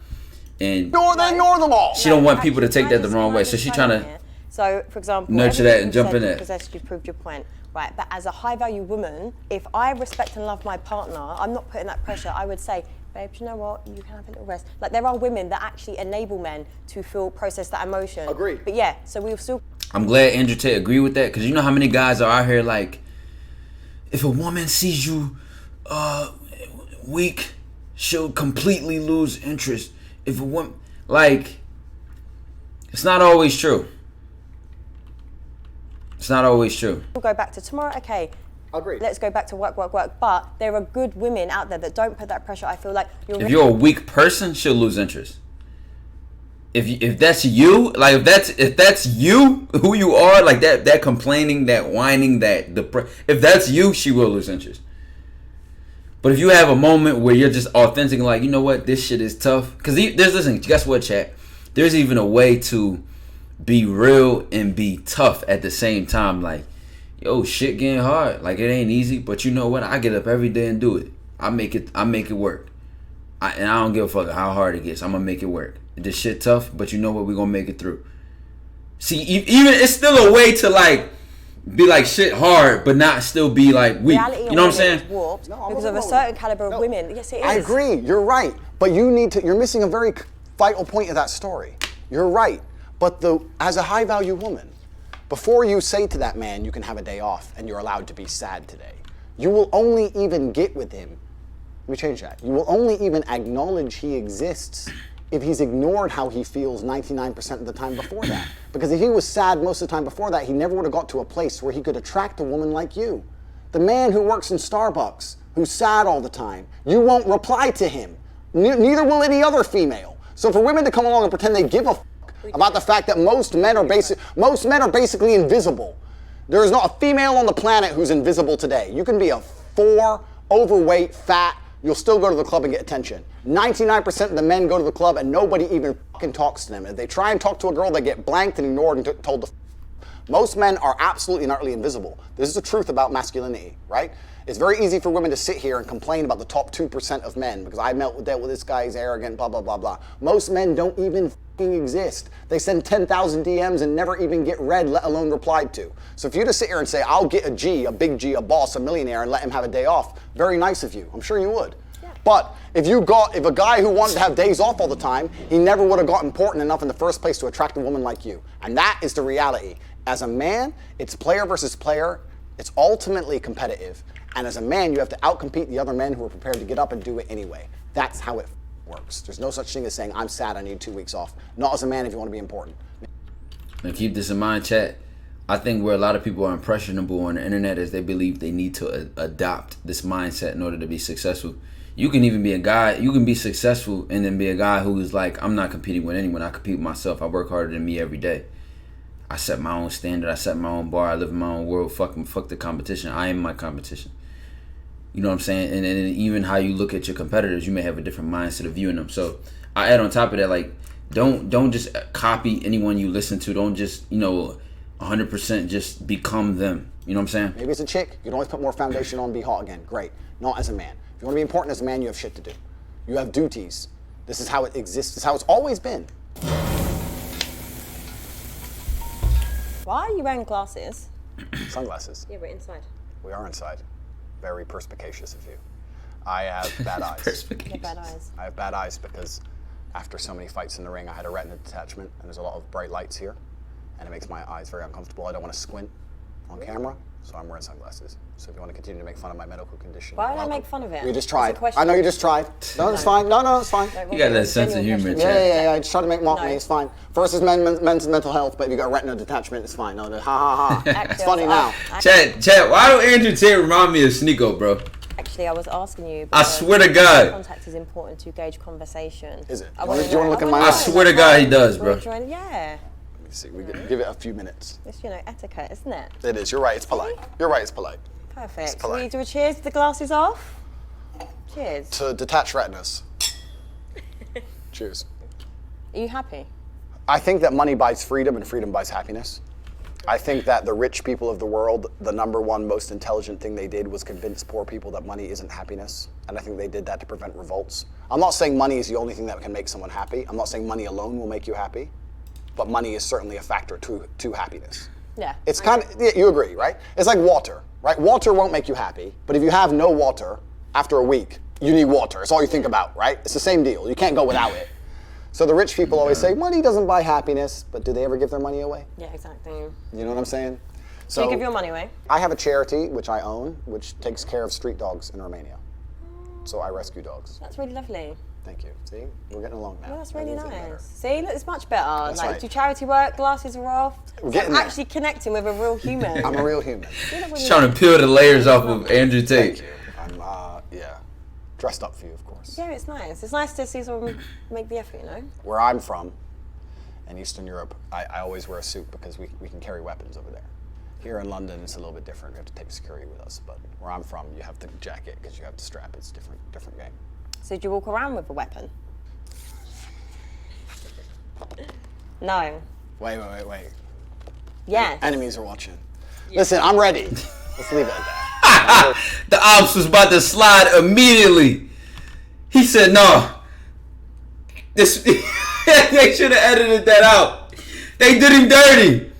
And they ignore them all. She don't want people to take that the wrong way. So she's trying to So, for example, nurture that and jump in there. Because you proved your point, right? But as a high-value woman, if I respect and love my partner, I'm not putting that pressure. I would say, babe, do you know what? You can have a little rest. Like, there are women that actually enable men to process that emotion. Agreed. But yeah, so we'll still. I'm glad Andrew Tate agree with that, because you know how many guys are out here like, if a woman sees you weak, she'll completely lose interest. If a woman, like, it's not always true. It's not always true. We'll go back to tomorrow, okay. Agreed. Let's go back to work. But there are good women out there that don't put that pressure. I feel like if you're a weak person, she'll lose interest. If that's you, like if that's you, who you are, like that complaining, that whining, if that's you, she will lose interest. But if you have a moment where you're just authentic, like, you know what, this shit is tough. Because listen, guess what, chat? There's even a way to be real and be tough at the same time. Like, yo, shit getting hard. Like, it ain't easy, but you know what? I get up every day and do it. I make it work. And I don't give a fuck how hard it gets. I'm gonna make it work. This shit tough, but you know what? We're gonna make it through. See, even it's still a way to like be like shit hard, but not still be like weak. Reality, you know what I'm saying? Warped because of a certain caliber of women. Yes, it is. I agree. You're right. But you're missing a very vital point of that story. You're right. But as a high-value woman, before you say to that man, you can have a day off and you're allowed to be sad today, you will only even get with him. Let me change that. You will only even acknowledge he exists if he's ignored how he feels 99% of the time before that. Because if he was sad most of the time before that, he never would have got to a place where he could attract a woman like you. The man who works in Starbucks, who's sad all the time, you won't reply to him. Neither will any other female. So for women to come along and pretend they give a about the fact that most men are basically invisible. There is not a female on the planet who's invisible today. You can be a 4, overweight, fat, you'll still go to the club and get attention. 99% of the men go to the club and nobody even fucking talks to them. If they try and talk to a girl, they get blanked and ignored and told to Most men are absolutely and utterly invisible. This is the truth about masculinity, right? It's very easy for women to sit here and complain about the top 2% of men because I dealt with this guy, he's arrogant, blah, blah, blah, blah. Most men don't even exist. They send 10,000 DMs and never even get read, let alone replied to. So if you just sit here and say, I'll get a G, a big G, a boss, a millionaire, and let him have a day off, very nice of you. I'm sure you would. Yeah. But if a guy who wanted to have days off all the time, he never would have got important enough in the first place to attract a woman like you. And that is the reality. As a man, it's player versus player. It's ultimately competitive. And as a man, you have to outcompete the other men who are prepared to get up and do it anyway. That's how it works. There's no such thing as saying, I'm sad, I need 2 weeks off. Not as a man if you want to be important. Now keep this in mind, chat. I think where a lot of people are impressionable on the internet is they believe they need to adopt this mindset in order to be successful. You can even be a guy, you can be successful and then be a guy who's like, I'm not competing with anyone, I compete with myself. I work harder than me every day. I set my own standard, I set my own bar, I live in my own world. Fuck the competition. I am my competition. You know what I'm saying? And even how you look at your competitors, you may have a different mindset of viewing them. So I add on top of that, like, don't just copy anyone you listen to. Don't just, 100% just become them. You know what I'm saying? Maybe it's a chick. You can always put more foundation on and be hot again. Great. Not as a man. If you want to be important as a man, you have shit to do. You have duties. This is how it exists. This is how it's always been. Why are you wearing glasses? Sunglasses. Yeah, we're inside. We are inside. Very perspicacious of you. I have bad eyes. You have bad eyes. I have bad eyes because after so many fights in the ring, I had a retina detachment, and there's a lot of bright lights here, and it makes my eyes very uncomfortable. I don't want to squint on camera, so I'm wearing sunglasses. So if you want to continue to make fun of my medical condition, Why you're would I welcome. make fun of it? You just It's a tried. question. I know you just tried. No, it's fine. No, it's fine. You got that sense of humor, Yeah, Chad. I just tried to make mock me. It's fine. First is men's mental health, but if you got retina detachment, it's fine. No, ha. It's funny now. Chad, why do Andrew Tate remind me of Sneeko, bro? Actually, I was asking you. I because swear to God. Contact is important to gauge conversation. Is it? I Do you wanna want to know- look in I my wanna eyes? I swear to God he does, Wanna bro. join- Yeah. Let me see. We give it a few minutes. It's, etiquette, isn't it? It is. You're right. It's polite. You're right. It's polite. Perfect. polite. Will you do a cheers with the glasses off? Cheers. To detach retinas. Cheers. Are you happy? I think that money buys freedom and freedom buys happiness. I think that the rich people of the world, the number one most intelligent thing they did was convince poor people that money isn't happiness. And I think they did that to prevent revolts. I'm not saying money is the only thing that can make someone happy. I'm not saying money alone will make you happy. But money is certainly a factor to happiness. Yeah. It's kind of, you agree, right? It's like water, right? Water won't make you happy. But if you have no water after a week, you need water. It's all you think about, right? It's the same deal. You can't go without it. So the rich people always say, money doesn't buy happiness, but do they ever give their money away? Yeah, exactly. You know what I'm saying? So you give your money away? I have a charity, which I own, which takes care of street dogs in Romania. So I rescue dogs. That's really lovely. Thank you. See, we're getting along now. Yeah, that's That really means it's better. nice. See, look, it's much better. That's like, right. do charity work, glasses are off. We're So getting I'm there. actually connecting with a real human. I'm a real human. You look really Just trying to peel the layers off of Andrew Tate. Thank you. I'm, dressed up for you, of course. Yeah, it's nice. It's nice to see someone make the effort, you know? Where I'm from, in Eastern Europe, I always wear a suit because we can carry weapons over there. Here in London, it's a little bit different. We have to take security with us. But where I'm from, you have the jacket because you have the strap. It's different game. So do you walk around with a weapon? No. Wait. Yes. Enemies are watching. Listen, I'm ready. Let's leave it at that. The ops was about to slide immediately. He said, no. This they should have edited that out. They did him dirty.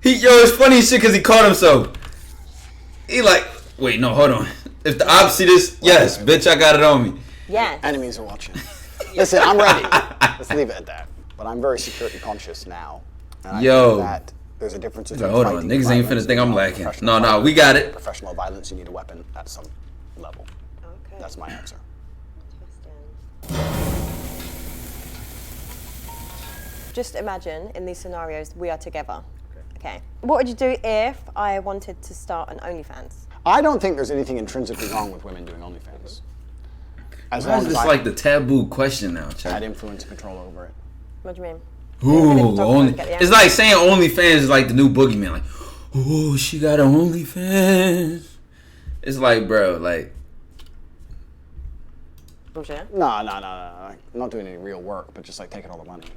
It's funny shit because he caught himself. He like, wait, no, hold on. If the ops see this, yes, bitch, I got it on me. Yes. Enemies are watching. Listen, I'm ready. Let's leave it at that. But I'm very security conscious now. And I Yo. think that there's a difference between Hold on, fighting niggas ain't violence finna think I'm and lacking. professional No, violence. we got it. Professional violence, you need a weapon at some level. Okay. That's my answer. Just imagine in these scenarios we are together. Okay. What would you do if I wanted to start an OnlyFans? I don't think there's anything intrinsically wrong with women doing OnlyFans. As Why long is as this I like the taboo question now, had Chad? influence and control over it. What do you mean? Ooh, Talk only, about it, get the it's like saying OnlyFans is like the new boogeyman. Like, oh, she got an OnlyFans. It's like, bro, like, Bullshit. No. I'm not doing any real work, but just like taking all the money.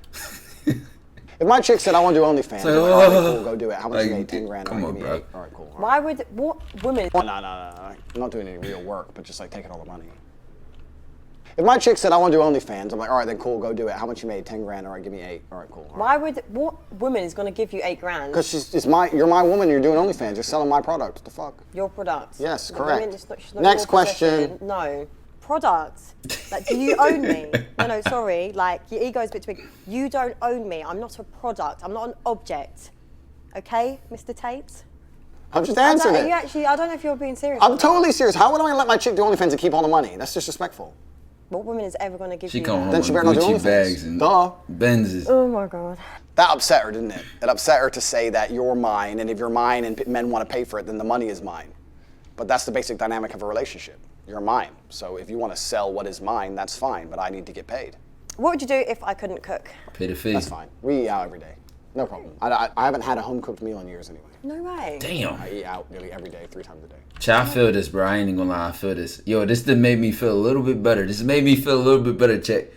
If my chick said I want to do OnlyFans, I'm like, all right, cool, go do it. How much Like, you made? 10 grand. come All right, on, give me bro. 8. All right, cool. All right. Why would what women? No. I'm not doing any real work, but just like taking all the money. If my chick said I want to do OnlyFans, I'm like, all right, then cool, go do it. How much you made? 10 grand. All right, give me 8. All right, cool. All right. Why would what woman is going to give you $8,000? Because you're my woman. You're doing OnlyFans. You're selling my product. What the fuck? Your product. Yes, The correct. woman is she's not Next your question. possession. No. Product. Like, do you own me? No, sorry. Like, your ego is a bit too big. You don't own me. I'm not a product. I'm not an object. Okay, Mr. Tate? I'm just answering Are you it. actually, I don't know if you're being serious. I'm or not. totally serious. How would I let my chick do OnlyFans and keep all the money? That's disrespectful. What woman is ever going to give she you come that? home Then with she better not do Gucci OnlyFans. bags and Duh. Benzes. Oh my God. That upset her, didn't it? It upset her to say that you're mine, and if you're mine and men want to pay for it, then the money is mine. But that's the basic dynamic of a relationship. You're mine. So if you want to sell what is mine, that's fine, but I need to get paid. What would you do if I couldn't cook? Pay the fee. That's fine. We eat out every day. No problem. I haven't had a home-cooked meal in years anyway. No way. Damn. I eat out nearly every day, 3 times a day. Chad, I feel this, bro. I ain't even gonna lie. I feel this. Yo, this done made me feel a little bit better. This made me feel a little bit better,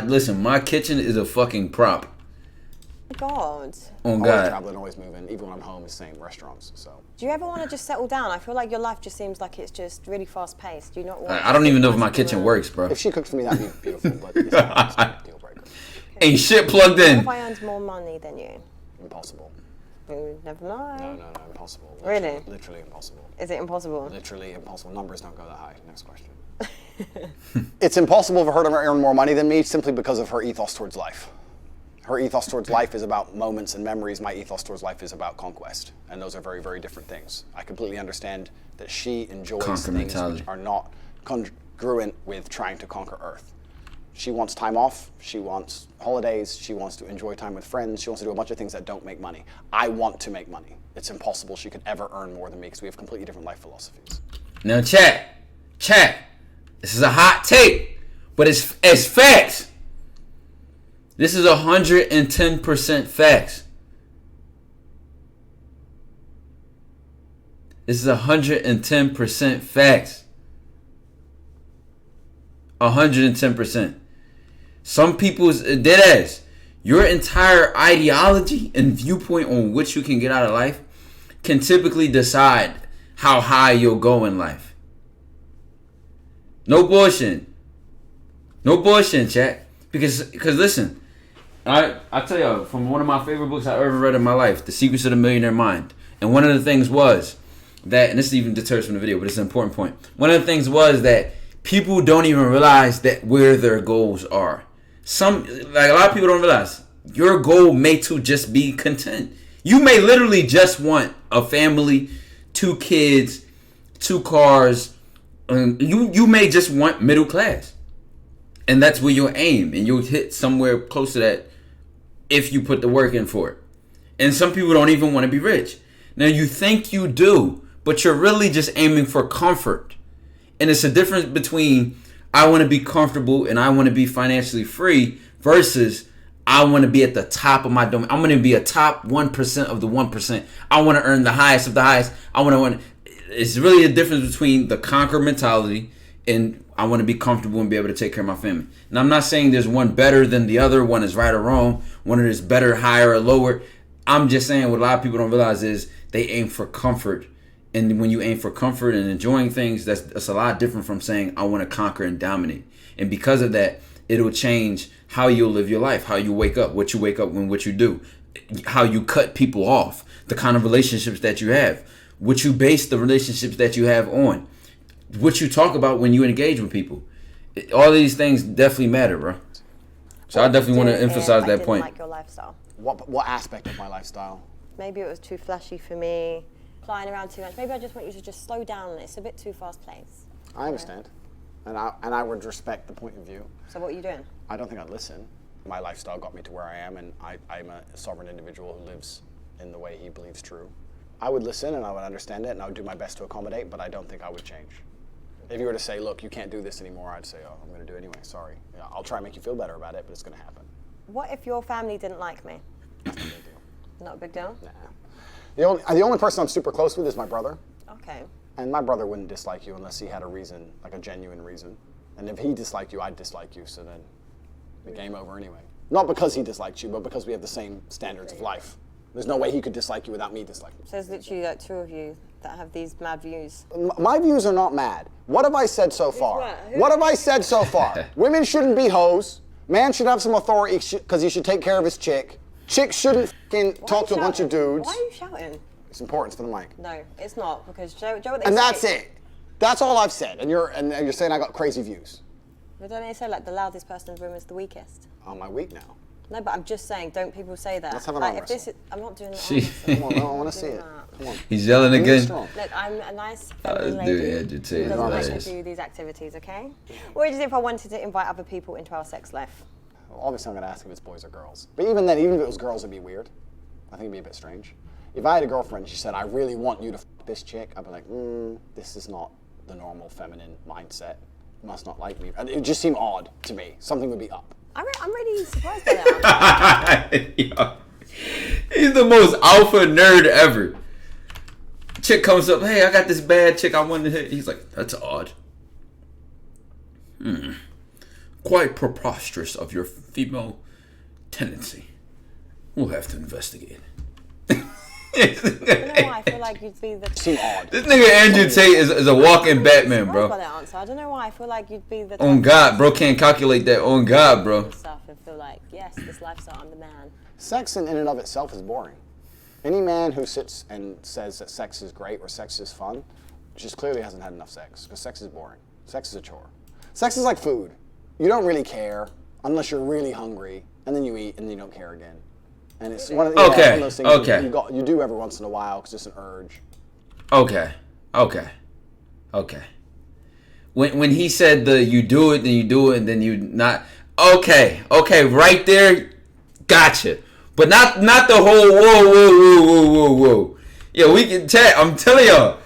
listen, my kitchen is a fucking prop. God. On Always God. traveling, always moving. Even when I'm home, it's the same restaurants. So Do you ever want to just settle down? I feel like your life just seems like it's just really fast paced. Do you not want I don't even know if my kitchen works, bro. if she cooks for me, that'd be beautiful. But it's not a deal breaker. Ain't shit plugged What in. if I earned more money than you? impossible. You never know. No, impossible. Really? Literally impossible. Is it impossible? Literally impossible. Numbers don't go that high. Next question. It's impossible for her to earn more money than me simply because of her ethos towards life. Her ethos towards life is about moments and memories. My ethos towards life is about conquest. And those are very, very different things. I completely understand that she enjoys things which are not congruent with trying to conquer Earth. She wants time off, she wants holidays, she wants to enjoy time with friends, she wants to do a bunch of things that don't make money. I want to make money. It's impossible she could ever earn more than me because we have completely different life philosophies. Now chat, this is a hot take, but it's facts. This is 110% facts. This is 110% facts. 110%. Some people's dead ass. Your entire ideology and viewpoint on what you can get out of life can typically decide how high you'll go in life. No bullshit. No bullshit, chat. Because listen, I tell you, from one of my favorite books I ever read in my life, The Secrets of the Millionaire Mind. And one of the things was that, and this even deters from the video, but it's an important point. One of the things was that people don't even realize that where their goals are. A lot of people don't realize your goal may to just be content. You may literally just want a family, 2 kids, 2 cars. You may just want middle class. And that's where you'll aim. And you'll hit somewhere close to that if you put the work in for it. And some people don't even want to be rich. Now you think you do, but you're really just aiming for comfort. And it's a difference between I want to be comfortable and I want to be financially free versus I want to be at the top of my domain. I'm going to be a top 1% of the 1%. I want to earn the highest of the highest. It's really a difference between the conquer mentality and I want to be comfortable and be able to take care of my family. Now, I'm not saying there's one better than the other, one is right or wrong, one is better, higher, or lower. I'm just saying what a lot of people don't realize is they aim for comfort. And when you aim for comfort and enjoying things, that's a lot different from saying, I want to conquer and dominate. And because of that, it'll change how you'll live your life, how you wake up, what you wake up when, what you do, how you cut people off, the kind of relationships that you have, what you base the relationships that you have on, what you talk about when you engage with people. All these things definitely matter, bro. So I definitely want to emphasize that point. I didn't like your lifestyle. What aspect of my lifestyle? Maybe it was too flashy for me, flying around too much. Maybe I just want you to just slow down. It's a bit too fast paced. I understand. And I would respect the point of view. So what are you doing? I don't think I'd listen. My lifestyle got me to where I am, and I'm a sovereign individual who lives in the way he believes true. I would listen and I would understand it and I would do my best to accommodate, but I don't think I would change. If you were to say, look, you can't do this anymore, I'd say, oh, I'm going to do it anyway, sorry. Yeah, I'll try and make you feel better about it, but it's going to happen. What if your family didn't like me? That's not a big deal. Not a big deal? Nah. The only person I'm super close with is my brother. Okay. And my brother wouldn't dislike you unless he had a reason, like a genuine reason. And if he disliked you, I'd dislike you, so then the game over anyway. Not because he disliked you, but because we have the same standards of life. There's no way he could dislike you without me disliking you. So there's literally like 2 of you that have these mad views. My views are not mad. What have I said so far? What have I said so far? Women shouldn't be hoes. Man should have some authority because he should take care of his chick. Chicks shouldn't talk to a bunch of dudes. Why are you shouting? It's important for the mic. No, it's not, because Joe what they And say, that's it. That's all I've said. And you're saying I got crazy views. But don't they say like the loudest person in the room is the weakest? Oh, my weak now. No, but I'm just saying, don't people say that? Let's have an like, arm if this wrestle. is, I'm not doing it. Come on, I want to see it. Come on. He's yelling again. Look, I'm a nice This feminine dude lady agitated. who doesn't like Nice. to do these activities, okay? What would you do if I wanted to invite other people into our sex life? Well, obviously, I'm going to ask if it's boys or girls. But even then, even if it was girls, it'd be weird. I think it'd be a bit strange. If I had a girlfriend and she said, I really want you to f this chick, I'd be like, this is not the normal feminine mindset. You must not like me. It would just seem odd to me. Something would be up. I'm really surprised by that. Yo, he's the most alpha nerd ever. Chick comes up, hey, I got this bad chick I wanted to hit. He's like, that's odd. Quite preposterous of your female tendency. We'll have to investigate. I don't know why I feel like you'd be the. Seem odd. This nigga Andrew Tate is a walking Batman, By bro. that answer, I don't know why I feel like you'd be the. On God, bro, can't calculate that. On God, bro. Stuff and feel like yes, this lifestyle, I'm the man. Sex in and of itself is boring. Any man who sits and says that sex is great or sex is fun just clearly hasn't had enough sex, because sex is boring. Sex is a chore. Sex is like food. You don't really care unless you're really hungry, and then you eat and then you don't care again. And it's one of, one of those things you do every once in a while because it's an urge. Okay. When he said you do it, then you do it, and then you not. Okay, right there, gotcha. But not the whole whoa. Yo, we can chat. I'm telling y'all.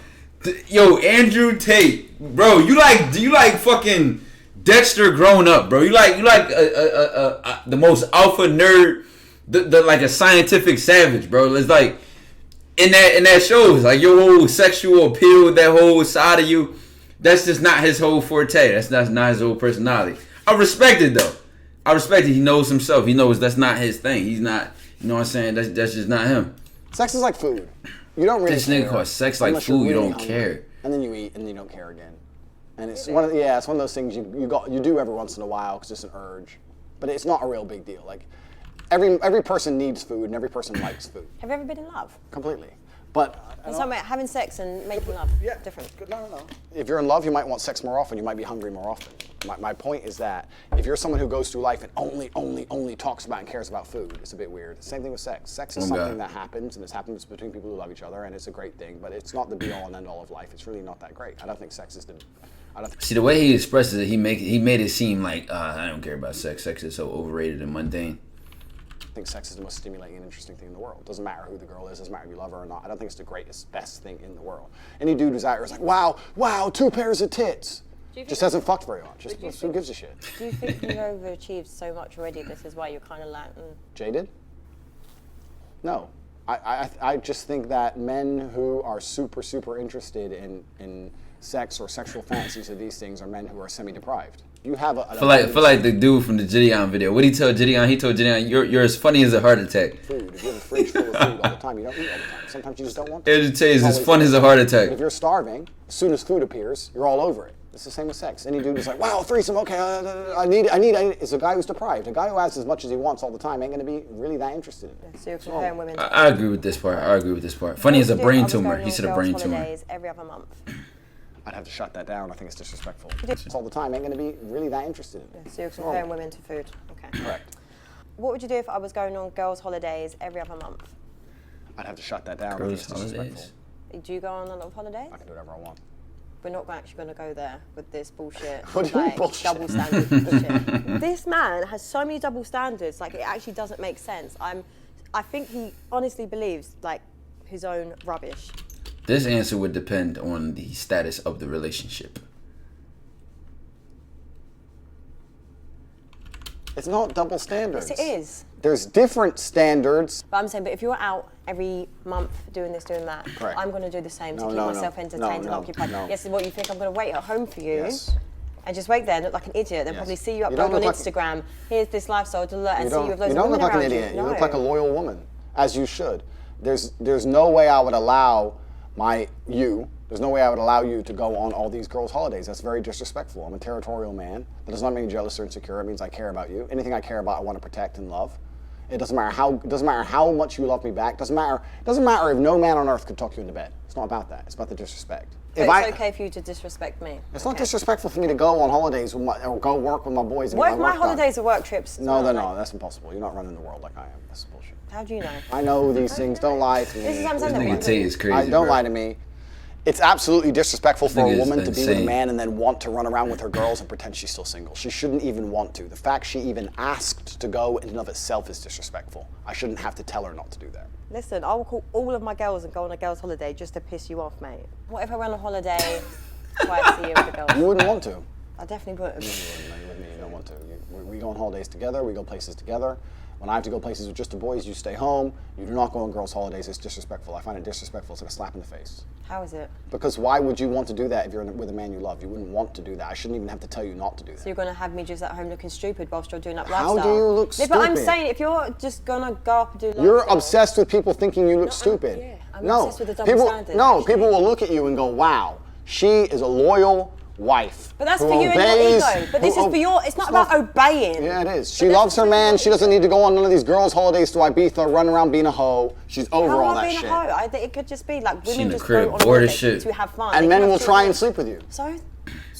Yo, Andrew Tate, bro, do you like fucking Dexter grown up, bro? You like the most alpha nerd, the like a scientific savage, bro. It's like in that show, it's like your whole sexual appeal, that whole side of you, that's just not his whole forte. That's not his whole personality. I respect it though. He knows himself. He knows that's not his thing. He's not, you know what I'm saying? That's just not him. Sex is like food. You don't really This nigga calls sex like food. You don't care. And then you eat and you don't care again. And it's one of those things you do every once in a while because it's an urge, but it's not a real big deal. Like every person needs food and every person likes food. Have you ever been in love? Completely. But It's something having sex and making love. yeah, Different. No. If you're in love, you might want sex more often. You might be hungry more often. My point is that if you're someone who goes through life and only talks about and cares about food, it's a bit weird. Same thing with sex. Sex is something that happens, and it happens between people who love each other, and it's a great thing. But it's not the be-all and end-all of life. It's really not that great. I don't think sex is the. See, the way he expresses it, he made it seem like I don't care about sex. Sex is so overrated and mundane. I think sex is the most stimulating and interesting thing in the world. Doesn't matter who the girl is, doesn't matter if you love her or not. I don't think it's the greatest, best thing in the world. Any dude who's out here is like, wow, 2 pairs of tits. Just hasn't fucked very much. Who gives a shit? Do you think you've overachieved so much already? This is why you're kind of like. Jaded? No. I just think that men who are super interested in sex or sexual fantasies of these things are men who are semi-deprived. You have a feel like the dude from the Gideon video. What did he tell Gideon? He told Gideon, "You're as funny as a heart attack." Food. If you have a fridge full of food all the time, you don't eat all the time. Sometimes you just don't want to. Andrew Tate is as fun as a heart attack. If you're starving, as soon as food appears, you're all over it. It's the same with sex. Any dude is like, wow, threesome, okay, I need. It's a guy who's deprived. A guy who has as much as he wants all the time ain't going to be really that interested in it. So you're comparing women. I agree with this part. Funny as a brain tumor. He said a brain tumor. Every other month. I'd have to shut that down. I think it's disrespectful. All the time ain't going to be really that interested in it. So you're comparing women to food. Okay. Correct. What would you do if I was going on girls' holidays every other month? I'd have to shut that down. Girls' I think it's disrespectful. Do you go on a lot of holidays? I can do whatever I want. We're not actually going to go there with this bullshit. What do you mean bullshit? Double standard bullshit. This man has so many double standards. Like, it actually doesn't make sense. I think he honestly believes like his own rubbish. This answer would depend on the status of the relationship. It's not double standards. Yes, it is. There's different standards. But I'm saying, but if you're out every month doing this, doing that, Correct. I'm going to do the same to No, keep no, myself no. entertained No, and occupied. no. Yes, what you think I'm going to wait at home for you? Yes. And just wait there and look like an idiot. Then Yes. probably see you You don't upload on look like- Instagram. Here's this lifestyle to learn and see you with loads You of don't women look like an around idiot. you. You look like a loyal woman, as you should. There's no way I would allow There's no way I would allow you to go on all these girls' holidays. That's very disrespectful. I'm a territorial man. That does not mean jealous or insecure. It means I care about you. Anything I care about, I want to protect and love. It doesn't matter how much you love me back. Doesn't matter if no man on earth could talk you into bed. It's not about that. It's about the disrespect. But it's okay for you to disrespect me. It's not disrespectful for me to go on holidays or go work with my boys. And What get if my work done. holidays are work trips? No, they're not. That's impossible. You're not running the world like I am. That's bullshit. How do you know? I know these things. Don't lie to me. This is what I'm This saying. nigga Tate is crazy. Don't bro. lie to me. It's absolutely disrespectful for a Nigga is woman to be with a insane. man and then want to run around with her girls and pretend she's still single. She shouldn't even want to. The fact she even asked to go in and of itself is disrespectful. I shouldn't have to tell her not to do that. Listen, I will call all of my girls and go on a girls' holiday just to piss you off, mate. What if I went on holiday twice a year with the girls? You wouldn't want to. I definitely would. You don't want to. We go on holidays together. We go places together. When I have to go places with just the boys, you stay home. You do not go on girls' holidays. It's disrespectful. I find it disrespectful. It's like a slap in the face. How is it? Because why would you want to do that if you're with a man you love? You wouldn't want to do that. I shouldn't even have to tell you not to do that. So you're going to have me just at home looking stupid whilst you're doing that How lifestyle? do you look But I'm stupid? saying, if you're just going to go up and do lifestyle... You're obsessed with people thinking you look stupid. I'm obsessed with the double people, standard. No, people will look at you and go, wow, she is a loyal wife. But that's who for you and your obeys- ego. But this who is for your... It's not about obeying. Yeah, it is. She loves her man. She doesn't need to go on none of these girls' holidays to Ibiza, run around being a hoe. She's over How all am I that being shit. a hoe? I think it could just be like She in women the just crib, go on bored as holiday shit. to have fun. And They men can will have try and children. sleep with you. So?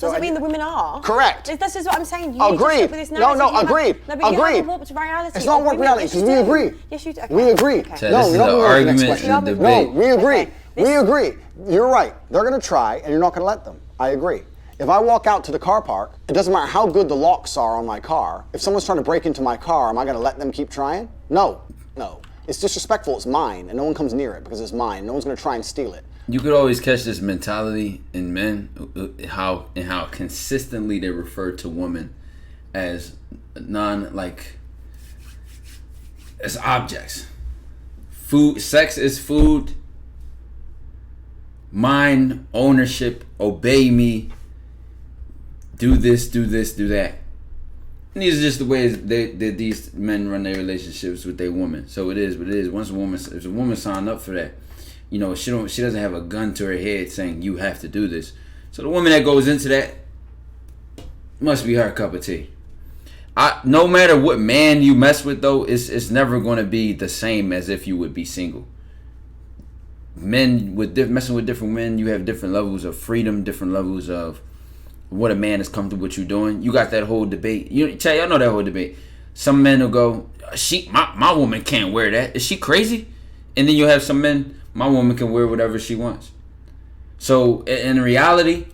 Doesn't mean the women are. Correct. This is what I'm saying. You need to Agreed. stick with this No, narrative. no, You have- agreed. No, but you Agreed. have a warped reality. It's not of warped women. reality, Yes, because you we do. agree. Yes, you do. Okay. We agree. Okay. So No, this we is don't an move on to the next argument question. and No, debate. No, we agree. Okay. We agree. You're right. They're going to try, and you're not going to let them. I agree. If I walk out to the car park, it doesn't matter how good the locks are on my car. If someone's trying to break into my car, am I going to let them keep trying? No. No. It's disrespectful. It's mine, and no one comes near it because it's mine. No one's going to try and steal it. You could always catch this mentality in men, how consistently they refer to women as as objects. Food, sex is food. Mine, ownership, obey me. Do this, do that. And these are just the ways that these men run their relationships with their women. So it is what it is. If a woman sign up for that, you know, she doesn't have a gun to her head saying you have to do this. So the woman that goes into that must be her cup of tea. No matter what man you mess with though, it's never going to be the same as if you would be single. Men messing with different men, you have different levels of freedom, different levels of what a man is comfortable with you doing. You got that whole debate. Y'all know that whole debate. Some men will go, my woman can't wear that. Is she crazy? And then you have some men, my woman can wear whatever she wants. So in reality,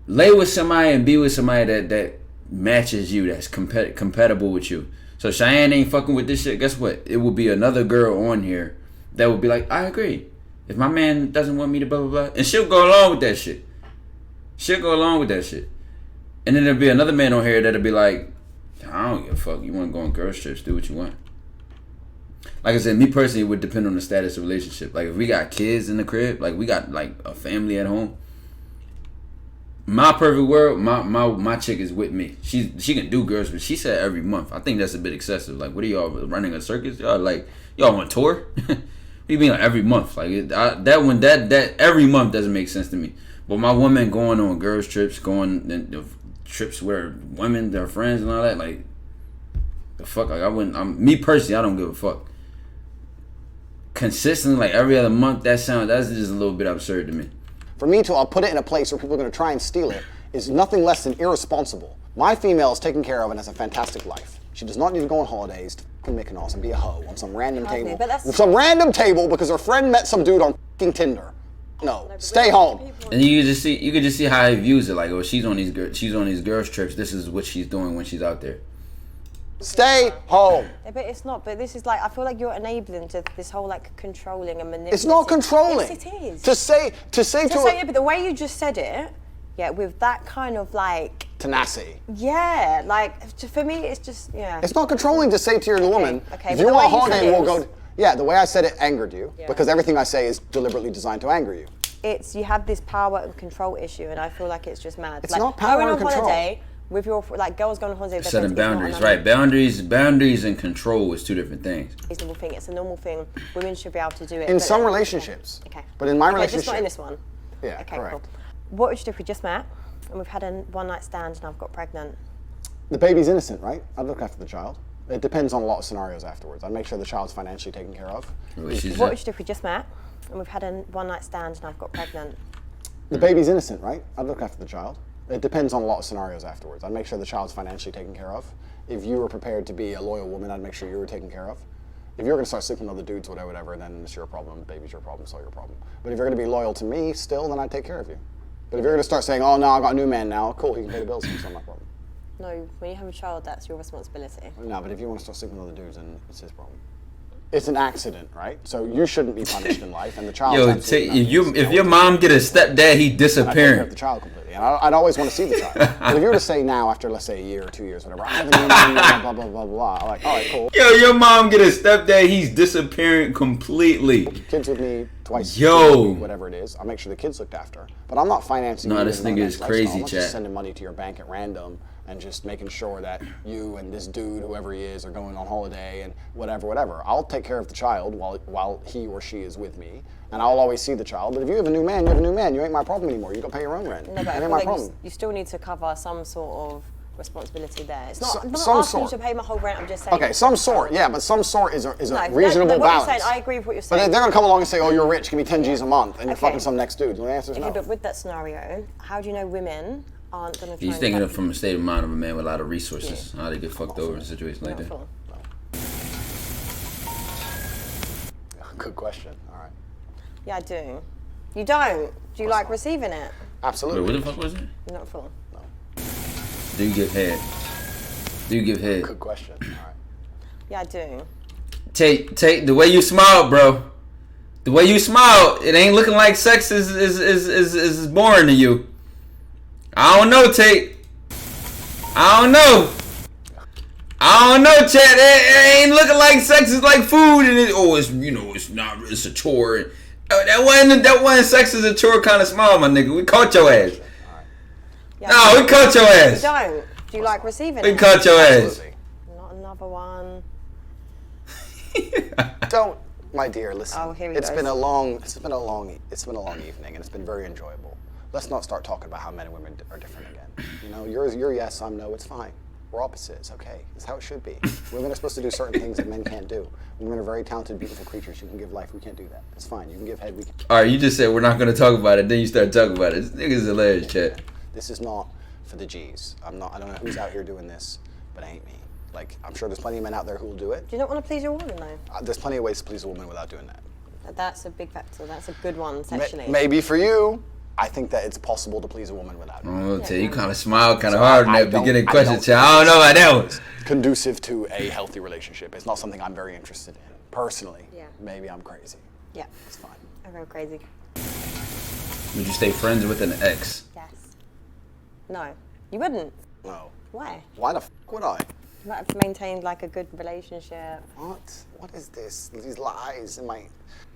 lay with somebody and be with somebody that matches you, that's compatible with you. So Cheyenne ain't fucking with this shit. Guess what? It will be another girl on here that will be like, I agree. If my man doesn't want me to blah, blah, blah. And she'll go along with that shit. And then there'll be another man on here that'll be like, I don't give a fuck. You want to go on girls trips, do what you want. Like I said, me personally, it would depend on the status of the relationship. Like if we got kids in the crib, like we got like a family at home. My perfect world, my chick is with me. She can do girls, but she said every month. I think that's a bit excessive. Like, what are y'all running a circus? Y'all on tour? What do you mean like every month? Like that every month doesn't make sense to me. But my woman going on girls trips, going trips where women, their friends and all that, like the fuck. Like me personally, I don't give a fuck. Consistently, like every other month, that's just a little bit absurd to me. For me to put it in a place where people are going to try and steal it is nothing less than irresponsible. My female is taken care of and has a fantastic life. She does not need to go on holidays to Mykonos and be a hoe on some random table. Because her friend met some dude on fucking Tinder. No, stay home. And you could just see how he views it. Like, oh, she's on these girls trips. This is what she's doing when she's out there. Stay home. Yeah, but it's not. But this is like, I feel like you're enabling to this whole like controlling and manipulating. It's not controlling. Yes, it is. To say Yeah, but the way you just said it, yeah, with that kind of like tenacity. Yeah, like for me, it's just It's not controlling to say to your woman, okay, if you want a holiday, we'll go. Yeah, the way I said it angered you because everything I say is deliberately designed to anger you. It's you have this power and control issue, and I feel like it's just mad. It's like, not power going and on control. holiday with your girls going on holiday. Setting boundaries, right? Boundaries and control is two different things. Reasonable thing. It's a normal thing. Women should be able to do it. In some relationships. Okay. But in my relationship. Just not in this one. Yeah, okay, correct. cool. What would you do if we just met and we've had a one-night stand and I've got pregnant? The baby's innocent, right? I'd look after the child. It depends on a lot of scenarios afterwards. I'd make sure the child's financially taken care of. What would you do if we just met and we've had a one-night stand and I've got pregnant? The baby's innocent, right? I'd look after the child. It depends on a lot of scenarios afterwards. I'd make sure the child's financially taken care of. If you were prepared to be a loyal woman, I'd make sure you were taken care of. If you're going to start sleeping with other dudes, whatever, then it's your problem. The baby's your problem, it's all your problem. But if you're going to be loyal to me still, then I'd take care of you. But if you're going to start saying, oh, no, I got a new man now, cool, he can pay the bills, it's not my problem. No, when you have a child, that's your responsibility. No, but if you want to start sleeping with other dudes, then it's his problem. It's an accident, right? So you shouldn't be punished in life, and the child. Yo, if your mom get a stepdad, he I take care disappearing. of the child completely, and I'd always want to see the child. But if you were to say now, after let's say a year or 2 years, whatever, I have a new mom, blah blah blah blah, I'm like, all right, cool. Yo, your mom get a stepdad, he's disappearing completely. Kids with me twice. Yo. Whatever it is, I'll make sure the kid's looked after. But I'm not financing. No, you this and my nigga next is crazy, lifestyle. I'm not chat. just sending money to your bank at random and just making sure that you and this dude, whoever he is, are going on holiday and whatever. I'll take care of the child while he or she is with me, and I'll always see the child. But if you have a new man, you have a new man. You ain't my problem anymore. You go pay your own rent. No, but It I ain't feel my like problem. you still need to cover some sort of responsibility there. It's not, I'm not Some asking sort. you to pay my whole rent, I'm just saying. Okay, some sort, yeah, but some sort is a No, reasonable what balance. You're saying, I agree with what you're But saying. they're gonna come along and say, "Oh, you're rich, give me 10 G's a month," and you're Okay. fucking some next dude. The answer is Okay, no. but with that scenario, how do you know women aren't going to try He's and thinking fuck of from a state of mind of a man with a lot of resources. How they get fucked over in a situation you? like Not that. full. Good question. All right. Yeah, I do. You don't? Do you like receiving it? Absolutely. Wait, what the fuck was it? You're not full. Do you give head? Do you give head? Good question. All right. Yeah, I do. Tate, the way you smile, bro. The way you smile, it ain't looking like sex is boring to you. I don't know, Tate. I don't know. Chat. It ain't looking like sex is like food, and it's not. It's a chore. That one sex is a chore kind of smile, my nigga. We caught your ass. Yeah, No, we caught your You ass. don't? Do you like receiving We it? caught your ass. Absolutely. Not another one. Don't, my dear. Listen. Oh, here he It's goes. been a long evening, and it's been very enjoyable. Let's not start talking about how men and women are different again. You know, you're yes, I'm no. It's fine. We're opposites. Okay, it's how it should be. Women are supposed to do certain things that men can't do. Women are very talented, beautiful creatures. You can give life. We can't do that. It's fine. You can give head. We can. All right, you just said we're not gonna talk about it. Then you start talking about it. This nigga's hilarious, chat. This is not for the G's. I don't know who's out here doing this, but it ain't me. Like, I'm sure there's plenty of men out there who will do it. Do you not want to please your woman, though? There's plenty of ways to please a woman without doing that. That's a big factor. That's a good one, sexually. Maybe for you, I think that it's possible to please a woman without it. Oh, Tate, you kind of smiled kind of So hard in I that don't- beginning I question, don't chat. I don't know about that one. Conducive to a healthy relationship. It's not something I'm very interested in. Personally, Yeah. maybe I'm crazy. Yeah. It's fine. I go crazy. Would you stay friends with an ex? Yes. No. You wouldn't. No. Why? Why the f would I? You might have maintained like a good relationship. What? What is this? These lies in my...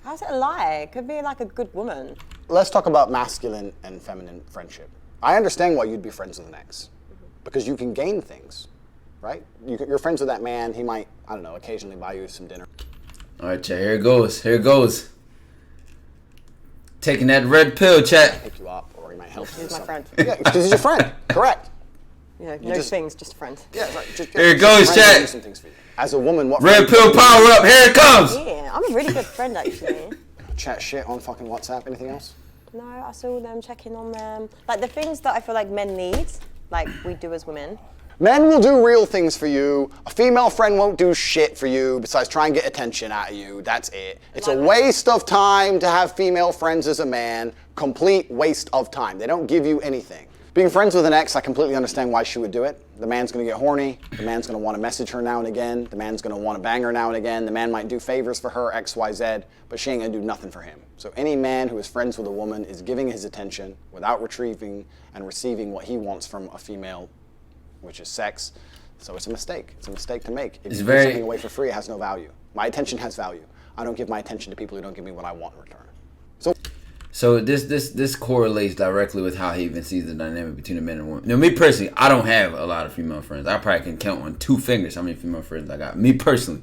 How's it a lie? It could be like a good woman. Let's talk about masculine and feminine friendship. I understand why you'd be friends with an ex. Because you can gain things, right? You're friends with that man. He might, I don't know, occasionally buy you some dinner. All right, chat. Here it goes. Here it goes. Taking that red pill, chat. Pick you up, or he might help you. He's with my something. friend. Yeah, because he's your friend. Correct. You know, You no just- things, just a friend. Yeah, right. Here it just goes, friends chat. do some things for you. As a woman, what Red friend- pill power up. Here it comes. Yeah, I'm a really good friend, actually. Chat shit on fucking WhatsApp. Anything else? No, I saw them, checking on them. Like the things that I feel like men need, like we do as women. Men will do real things for you. A female friend won't do shit for you besides try and get attention out of you. That's it. It's a waste of time to have female friends as a man. Complete waste of time. They don't give you anything. Being friends with an ex, I completely understand why she would do it. The man's gonna get horny. The man's gonna want to message her now and again. The man's gonna want to bang her now and again. The man might do favors for her, X, Y, Z, but she ain't gonna do nothing for him. So any man who is friends with a woman is giving his attention without retrieving and receiving what he wants from a female, which is sex. So it's a mistake. It's a mistake to make. If you give something away for free, it has no value. My attention has value. I don't give my attention to people who don't give me what I want in return. So this correlates directly with how he even sees the dynamic between a man and a woman. Now, me personally, I don't have a lot of female friends. I probably can count on 2 fingers how many female friends I got. Me personally.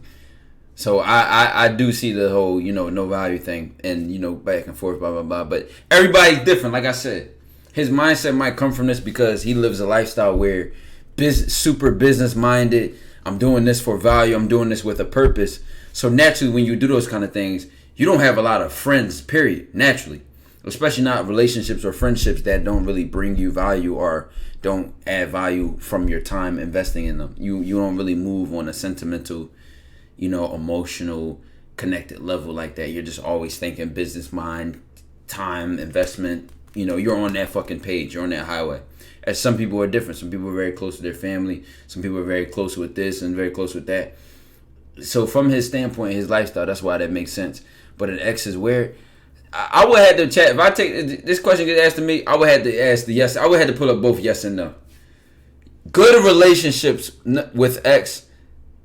So I do see the whole, no value thing and, back and forth, blah, blah, blah. But everybody's different. Like I said, his mindset might come from this because he lives a lifestyle where super business minded. I'm doing this for value. I'm doing this with a purpose. So naturally, when you do those kind of things, you don't have a lot of friends, period, naturally. Especially not relationships or friendships that don't really bring you value or don't add value from your time investing in them. You don't really move on a sentimental, emotional, connected level like that. You're just always thinking business mind, time, investment. You're on that fucking page. You're on that highway. As some people are different. Some people are very close to their family. Some people are very close with this and very close with that. So from his standpoint, his lifestyle, that's why that makes sense. But an ex is weird. I would have to chat. If I take this question get asked to me, I would have to ask the yes. I would have to pull up both yes and no. Good relationships with ex,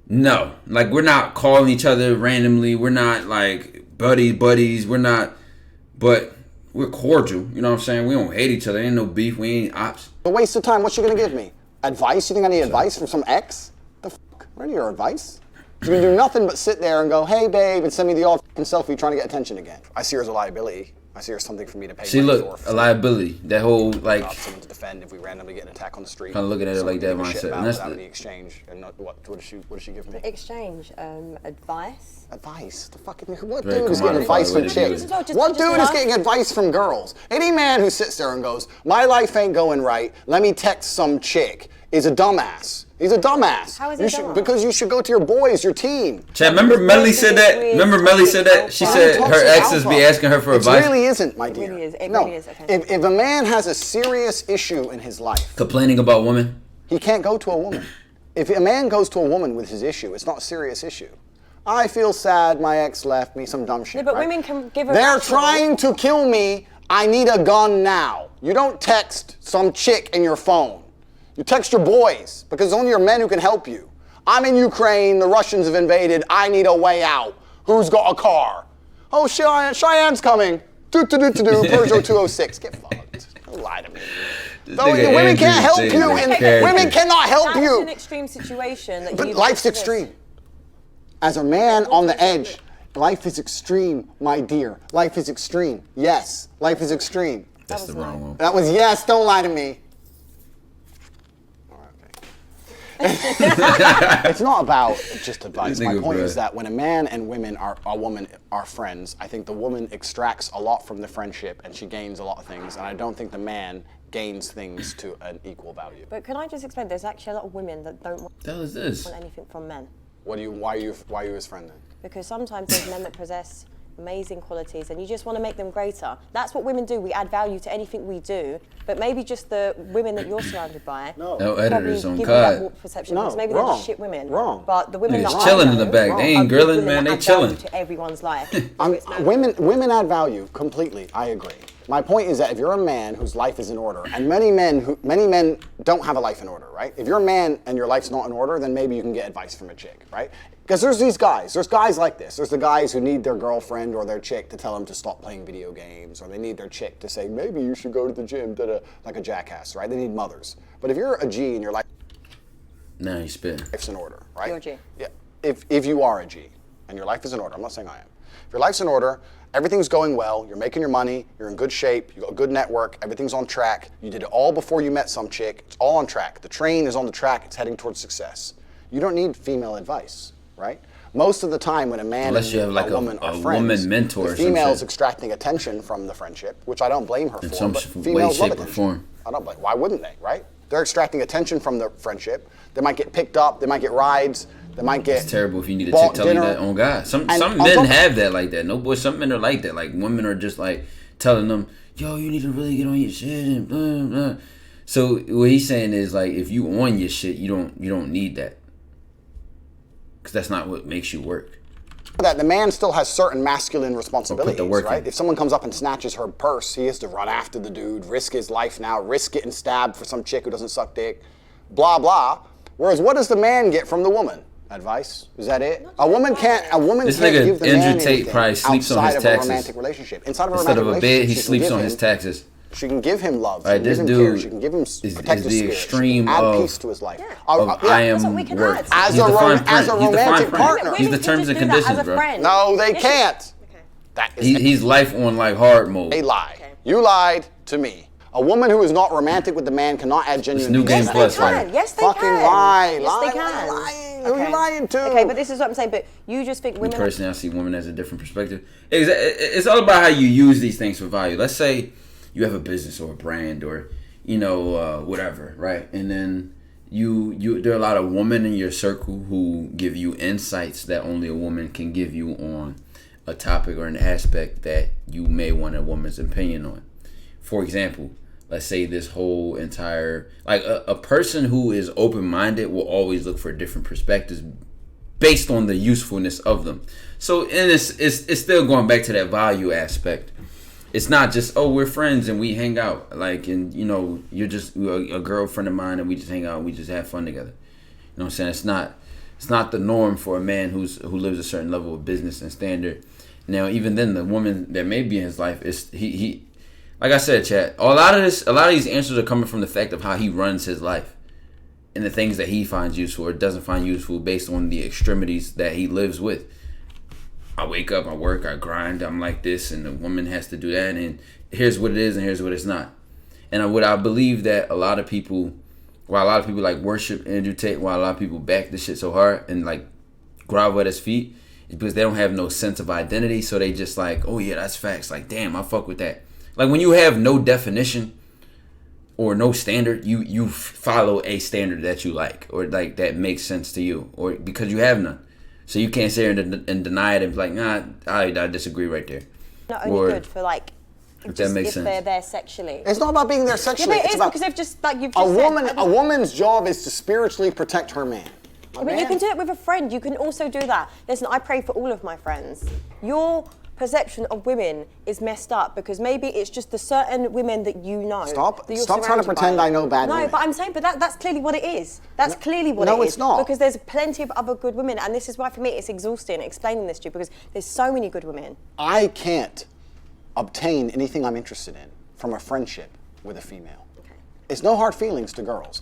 no. Like, we're not calling each other randomly. We're not like buddies. We're not, but we're cordial. You know what I'm saying? We don't hate each other. Ain't no beef. We ain't ops. A waste of time. What you gonna give me? Advice? You think I need advice from some ex? The fuck? Where your advice? You're gonna do nothing but sit there and go, hey babe, and send me the old selfie trying to get attention again. I see her as a liability. I see her as something for me to pay money for. A liability. That whole, like, someone to defend if we randomly get an attack on the street. Kind of looking at it like that mindset. And that's without any exchange. And what does she give me? Exchange, advice. Advice? The fucking what dude is getting advice from chicks? What dude is getting advice from girls? Any man who sits there and goes, my life ain't going right, let me text some chick, is a dumbass. He's a dumbass. How is he dumbass? Because you should go to your boys, your team. Chad, remember Melly said that? She said her exes be asking her for advice. It really isn't, my dear. It really is. It no. really is. Okay. If a man has a serious issue in his life, complaining about women, he can't go to a woman. If a man goes to a woman with his issue, it's not a serious issue. I feel sad, my ex left me, some dumb shit. Yeah, but right? women can give a They're trying to kill me. I need a gun now. You don't text some chick in your phone. You text your boys, because it's only your men who can help you. I'm in Ukraine, the Russians have invaded, I need a way out. Who's got a car? Oh, Cheyenne's coming. Peugeot 206. Get fucked. Don't lie to me. Women can't help you. Women cannot help you. That's an extreme situation. But life's extreme. As a man on the edge, life is extreme, my dear. Life is extreme. Yes, life is extreme. That's the wrong one. That was yes, don't lie to me. It's not about just advice. My point is that when a man and a woman are friends, I think the woman extracts a lot from the friendship and she gains a lot of things, and I don't think the man gains things to an equal value. But can I just explain? There's actually a lot of women that don't want anything from men. Why are you his friend then? Because sometimes there's men that possess amazing qualities and you just want to make them greater. That's what women do. We add value to anything we do, but maybe just the women that you're surrounded by no editors on give COD. You that warped perception. No, maybe they're just shit women. Wrong. But the women Niggas that chilling in know the back. They ain't grilling, man. They chilling. To everyone's life. Women add value completely. I agree. My point is that if you're a man whose life is in order, and many men don't have a life in order, right? If you're a man and your life's not in order, then maybe you can get advice from a chick, right? Because there's guys like this. There's the guys who need their girlfriend or their chick to tell them to stop playing video games, or they need their chick to say, maybe you should go to the gym, like a jackass, right? They need mothers. But if you're a G and your life, nah, you spit. Life's in order, right? You're a G. Yeah. If you are a G and your life is in order, I'm not saying I am. If your life's in order, everything's going well, you're making your money, you're in good shape, you got a good network, everything's on track, you did it all before you met some chick, it's all on track. The train is on the track, it's heading towards success. You don't need female advice, right? Most of the time when a man and a woman are friends, woman mentor, the female's extracting attention from the friendship, which I don't blame her for, but females love attention. I don't blame. Why wouldn't they, right? They're extracting attention from the friendship. They might get picked up, they might get rides, they might get. It's terrible if you need a chick telling you that on God. Some men have that like that. No boy, some men are like that. Like women are just like telling them, yo, you need to really get on your shit and blah blah. So what he's saying is like if you on your shit, you don't need that. Because that's not what makes you work. That the man still has certain masculine responsibilities, right? If someone comes up and snatches her purse, he has to run after the dude, risk his life now, risk getting stabbed for some chick who doesn't suck dick, blah, blah. Whereas what does the man get from the woman? Advice? Is that it? A woman can't give the man Tate probably sleeps on his taxes. Outside of a romantic relationship. Instead of a bed, he sleeps on his taxes. She can give him love. Right, this dude she can give him protective is the extreme add peace to his life. I am worth. As a romantic partner. He's the terms and conditions, bro. No, they can't. He's life on like hard mode. They lie. You lied to me. A woman who is not romantic with the man cannot add genuine. New Game Plus, right? Yes, they fucking can. lie. Yes, lie, they can. Lying. Who are you lying to? Okay, but this is what I'm saying. But you just think women. Me personally, I see women as a different perspective. It's all about how you use these things for value. Let's say you have a business or a brand or whatever, right? And then there are a lot of women in your circle who give you insights that only a woman can give you on a topic or an aspect that you may want a woman's opinion on. For example, let's say this whole entire a person who is open-minded will always look for different perspectives based on the usefulness of them. So, and it's still going back to that value aspect. It's not just, oh, we're friends and we hang out. Like, and, you know, you're just a girlfriend of mine and we just hang out and we just have fun together. You know what I'm saying? It's not the norm for a man who lives a certain level of business and standard. Now, even then, the woman that may be in his life is he like I said, chat. A lot of these answers are coming from the fact of how he runs his life and the things that he finds useful or doesn't find useful based on the extremities that he lives with. I wake up, I work, I grind, I'm like this, and the woman has to do that, and here's what it is and here's what it's not. And what I believe that a lot of people, while a lot of people like worship Andrew Tate, while a lot of people back this shit so hard and like grovel at his feet, is because they don't have no sense of identity. So they just like, oh yeah, that's facts. Like, damn, I fuck with that. Like when you have no definition or no standard, you follow a standard that you like or like that makes sense to you, or because you have none. So you can't sit here and deny it and be like, nah, I disagree right there. Not only good for like, if that makes sense. They're there sexually. It's not about being there sexually. Yeah, but it is about because they've just like you've just said. A woman's job is to spiritually protect her man. I mean, you can do it with a friend. You can also do that. Listen, I pray for all of my friends. Your perception of women is messed up because maybe it's just the certain women that you know. Stop trying to pretend I know bad women. No, but I'm saying, that's clearly what it is. That's clearly what it is. No, it's not. Because there's plenty of other good women, and this is why for me it's exhausting explaining this to you because there's so many good women. I can't obtain anything I'm interested in from a friendship with a female. Okay. It's no hard feelings to girls.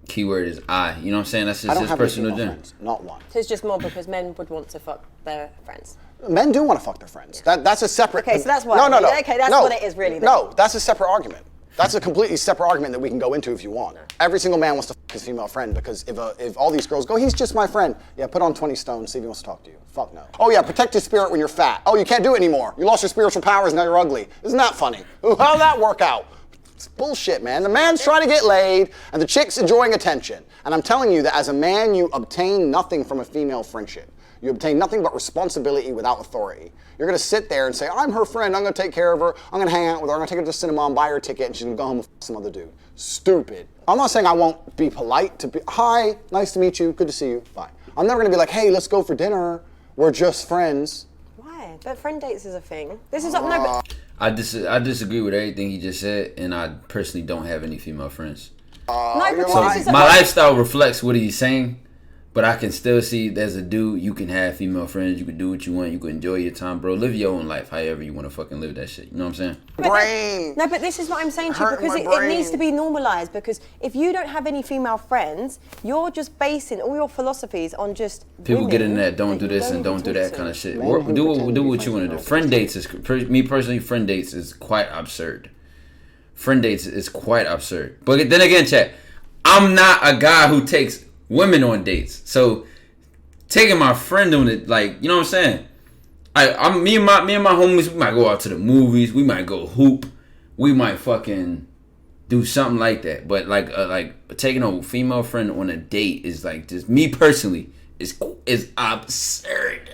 Keyword is I. You know what I'm saying? That's just his personal gem. Friends, not one. So it's just more because men would want to fuck their friends. Men do want to fuck their friends. Yeah. That's a separate... Okay, so that's why... No. Okay, that's what it is really. Then. No, that's a separate argument. That's a completely separate argument that we can go into if you want. No. Every single man wants to fuck his female friend because if all these girls go, he's just my friend. Yeah, put on 20 stone, see if he wants to talk to you. Fuck no. Oh yeah, protect your spirit when you're fat. Oh, you can't do it anymore. You lost your spiritual powers, now you're ugly. Isn't that funny? How'd that work out? It's bullshit, man. The man's trying to get laid, and the chick's enjoying attention. And I'm telling you that as a man, you obtain nothing from a female friendship. You obtain nothing but responsibility without authority. You're going to sit there and say, I'm her friend, I'm going to take care of her, I'm going to hang out with her, I'm going to take her to the cinema and buy her a ticket, and she's going to go home with some other dude. Stupid. I'm not saying I won't be polite to be, hi, nice to meet you, good to see you, bye. I'm never going to be like, hey, let's go for dinner, we're just friends. Why? But friend dates is a thing. This is something, no, but... I disagree with everything he just said, and I personally don't have any female friends. No, so my lifestyle reflects what he's saying, but I can still see as a dude, you can have female friends, you can do what you want, you can enjoy your time, bro. Live your own life, however you want to fucking live that shit. You know what I'm saying? Brain. No, but this is what I'm saying to you because it needs to be normalized. Because if you don't have any female friends, you're just basing all your philosophies on just people get in that don't do this and don't do that kind of shit. Do what you want to do. Friend dates is me personally. Friend dates is quite absurd. Friend dates is quite absurd. But then again, chat, I'm not a guy who takes women on dates. So taking my friend on it, like, you know what I'm saying? I'm me and my homies, we might go out to the movies, we might go hoop, we might fucking do something like that. But like taking a female friend on a date is like, just me personally is absurd.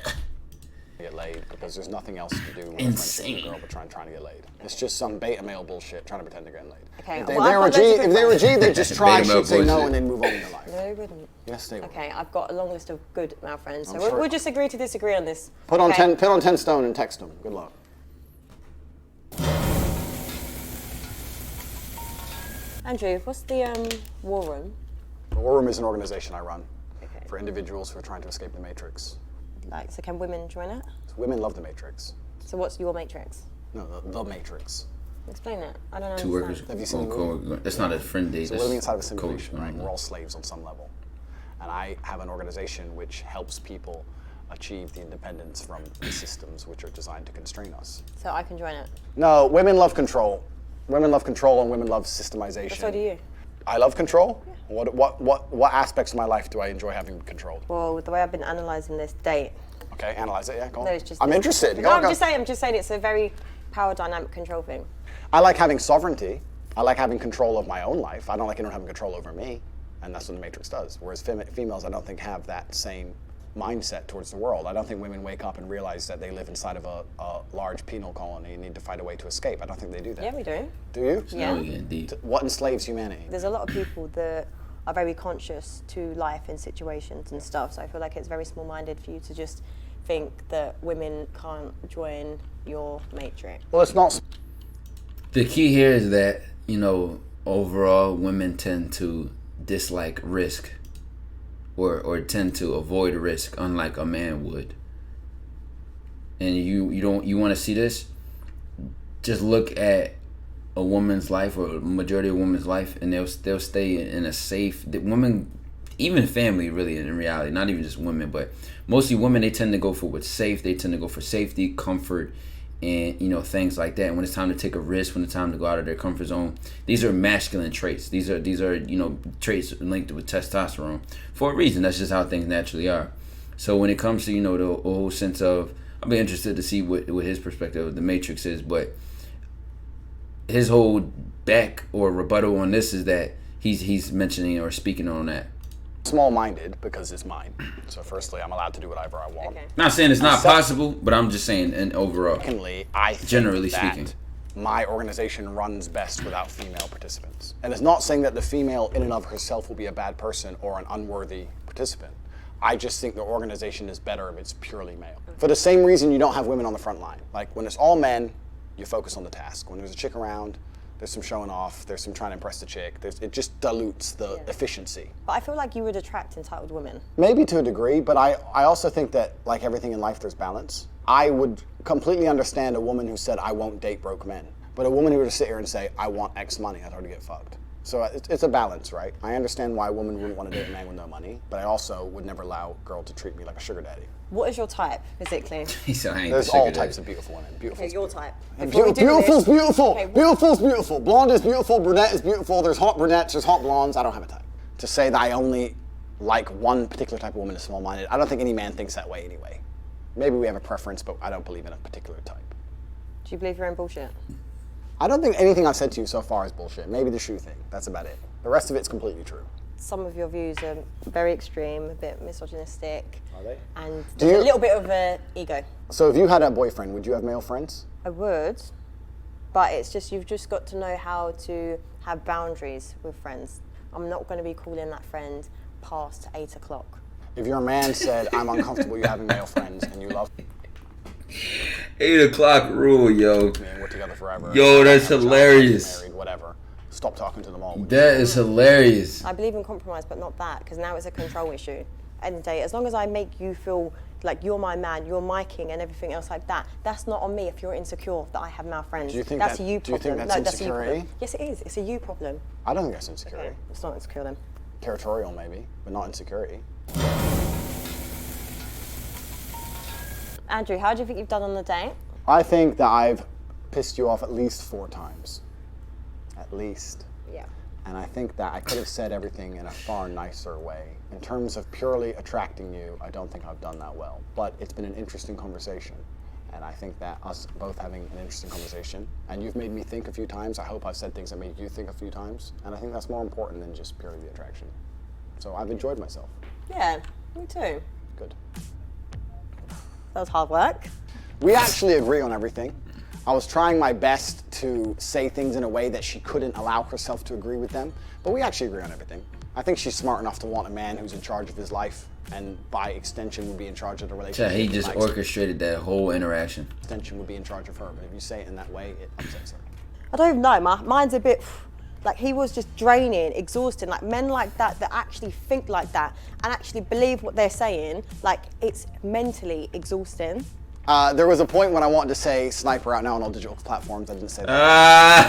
Get laid because there's nothing else to do with insane. A girl but trying to get laid. It's just some beta male bullshit trying to pretend they're getting laid. Okay, if they were G, they'd just try, she'd say no, and then move on in their life. No, they wouldn't. Yes, they would. Okay, I've got a long list of good male friends, so we'll just agree to disagree on this. Put on 10 stone and text them. Good luck. Andrew, what's the War Room? The War Room is an organization I run for individuals who are trying to escape the Matrix. Like, so can women join it? So women love the Matrix. So what's your Matrix? No, the Matrix. Explain it. I don't know. Two workers. Have you seen the movie? That's not a friend date. So we're living inside of a simulation, right? We're all slaves on some level. And I have an organization which helps people achieve the independence from the systems which are designed to constrain us. So I can join it? No, women love control. Women love control and women love systemization. But so do you. I love control? Yeah. What aspects of my life do I enjoy having controlled? Well, with the way I've been analysing this date. Okay, analyze it, yeah, go on. No, it's just I'm interested. No, I'm just saying it's a very power dynamic control thing. I like having sovereignty. I like having control of my own life. I don't like anyone having control over me. And that's what the Matrix does. Whereas females, I don't think, have that same mindset towards the world. I don't think women wake up and realize that they live inside of a large penal colony and need to find a way to escape. I don't think they do that. Yeah, we do. Do you? Yeah. Indeed. What enslaves humanity? There's a lot of people that are very conscious to life and situations and stuff. So I feel like it's very small-minded for you to just think that women can't join your matrix. Well, it's not. The key here is that, you know, overall women tend to dislike risk or tend to avoid risk, unlike a man would. And you want to see this? Just look at a woman's life, or a majority of women's life, and they'll stay in a safe. Women, even family, really, in reality, not even just women, but mostly women, they tend to go for what's safe. They tend to go for safety, comfort, and, you know, things like that. And when it's time to take a risk, when it's time to go out of their comfort zone, these are masculine traits. These are you know, traits linked with testosterone for a reason. That's just how things naturally are. So when it comes to, you know, the whole sense of, I'll be interested to see what his perspective of the Matrix is, but his whole back or rebuttal on this is that he's mentioning or speaking on that. Small-minded because it's mine. So firstly, I'm allowed to do whatever I want. Okay. Not saying it's not possible, but I'm just saying, and overall. Secondly, I think Generally that speaking. my organization runs best without female participants. And it's not saying that the female in and of herself will be a bad person or an unworthy participant. I just think the organization is better if it's purely male. For the same reason you don't have women on the front line. Like when it's all men, you focus on the task. When there's a chick around, there's some showing off, there's some trying to impress the chick. It just dilutes the efficiency. But I feel like you would attract entitled women. Maybe to a degree, but I also think that, like everything in life, there's balance. I would completely understand a woman who said, I won't date broke men. But a woman who would sit here and say, I want X money, I'd already get fucked. So it's a balance, right? I understand why a woman wouldn't want to date a man with no money, but I also would never allow a girl to treat me like a sugar daddy. What is your type, physically? He said, I ain't There's the sugar all daddy. types of beautiful women. Beautiful. Okay, your type. Beautiful's beautiful. Okay, Beautiful's beautiful. Blonde is beautiful. Brunette is beautiful. There's hot brunettes. There's hot blondes. I don't have a type. To say that I only like one particular type of woman is small-minded. I don't think any man thinks that way anyway. Maybe we have a preference, but I don't believe in a particular type. Do you believe you're in bullshit? I don't think anything I've said to you so far is bullshit. Maybe the shoe thing. That's about it. The rest of it's completely true. Some of your views are very extreme, a bit misogynistic. Are they? And Do there's you- a little bit of an ego. So if you had a boyfriend, would you have male friends? I would, but it's just, you've just got to know how to have boundaries with friends. I'm not going to be calling that friend past 8 o'clock. If your man said, I'm uncomfortable you having male friends and you love me 8 o'clock rule, yo. and we're together forever. Yo, that's have a child, hilarious. Married, whatever. Stop talking to them all. That is hilarious. I believe in compromise, but not that, because now it's a control issue. End of the day, as long as I make you feel like you're my man, you're my king, and everything else like that, that's not on me if you're insecure that I have male friends. Do you think that's that- a you do you problem. think that's no, that's a you insecurity? problem. Yes, it is. It's a you problem. I don't think that's insecurity. Okay, it's not insecure then. Territorial maybe, but not insecurity. Andrew, how do you think you've done on the date? I think that I've pissed you off at least 4 times. At least. Yeah. And I think that I could have said everything in a far nicer way. In terms of purely attracting you, I don't think I've done that well. But it's been an interesting conversation. And I think that us both having an interesting conversation, and you've made me think a few times, I hope I've said things that made you think a few times, and I think that's more important than just purely the attraction. So I've enjoyed myself. Yeah, me too. Good. That was hard work. We actually agree on everything. I was trying my best to say things in a way that she couldn't allow herself to agree with them, but we actually agree on everything. I think she's smart enough to want a man who's in charge of his life, and by extension would be in charge of the relationship. Yeah, he just By orchestrated that whole interaction. extension would be in charge of her, but if you say it in that way, it upsets her. I don't know, mine's a bit, like he was just draining, exhausting. Like men like that actually think like that and actually believe what they're saying, like it's mentally exhausting. There was a point when I wanted to say sniper out now on all digital platforms. I didn't say that.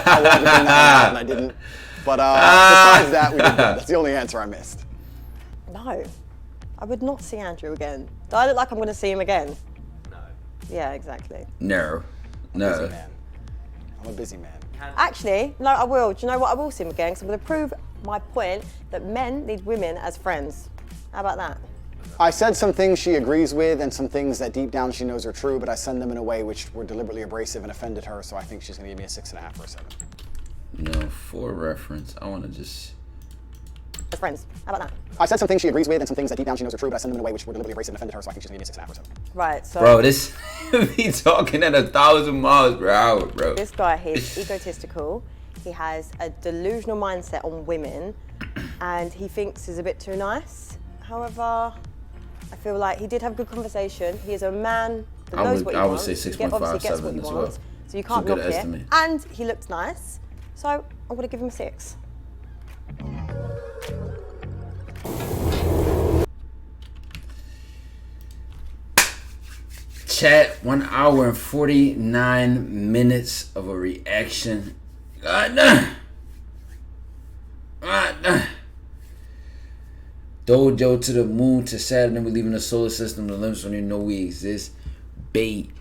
I wanted to bring that out and I didn't. But besides that, we did good. That's the only answer I missed. No, I would not see Andrew again. Do I look like I'm going to see him again? No. Yeah, exactly. No. Busy No. man. I'm a busy man. Actually, no, I will. Do you know what? I will see him again because I'm going to prove my point that men need women as friends. How about that? I said some things she agrees with and some things that deep down she knows are true, but I said them in a way which were deliberately abrasive and offended her, so I think she's going to give me a 6.5 or a 7. No, for reference, I want to just... As friends. How about that? I said some things she agrees with and some things that deep down she knows are true, but I said them in a way which were deliberately abrasive and offended her, so I think she's going to give me a 6.5 or 7. Right, so Bro, this... he talking at 1,000 miles per hour, bro. this guy, he's egotistical. He has a delusional mindset on women and he thinks is a bit too nice. However, I feel like he did have a good conversation. He is a man that knows what he wants. I would say 6.57 as well. So you can't It's a good knock it. estimate. And he looked nice. So I'm going to give him a 6. Chat, 1 hour and 49 minutes of a reaction. God damn. God damn. DOJO to the moon to Saturn, we leaving the solar system, the limits don't even know we exist. Bait.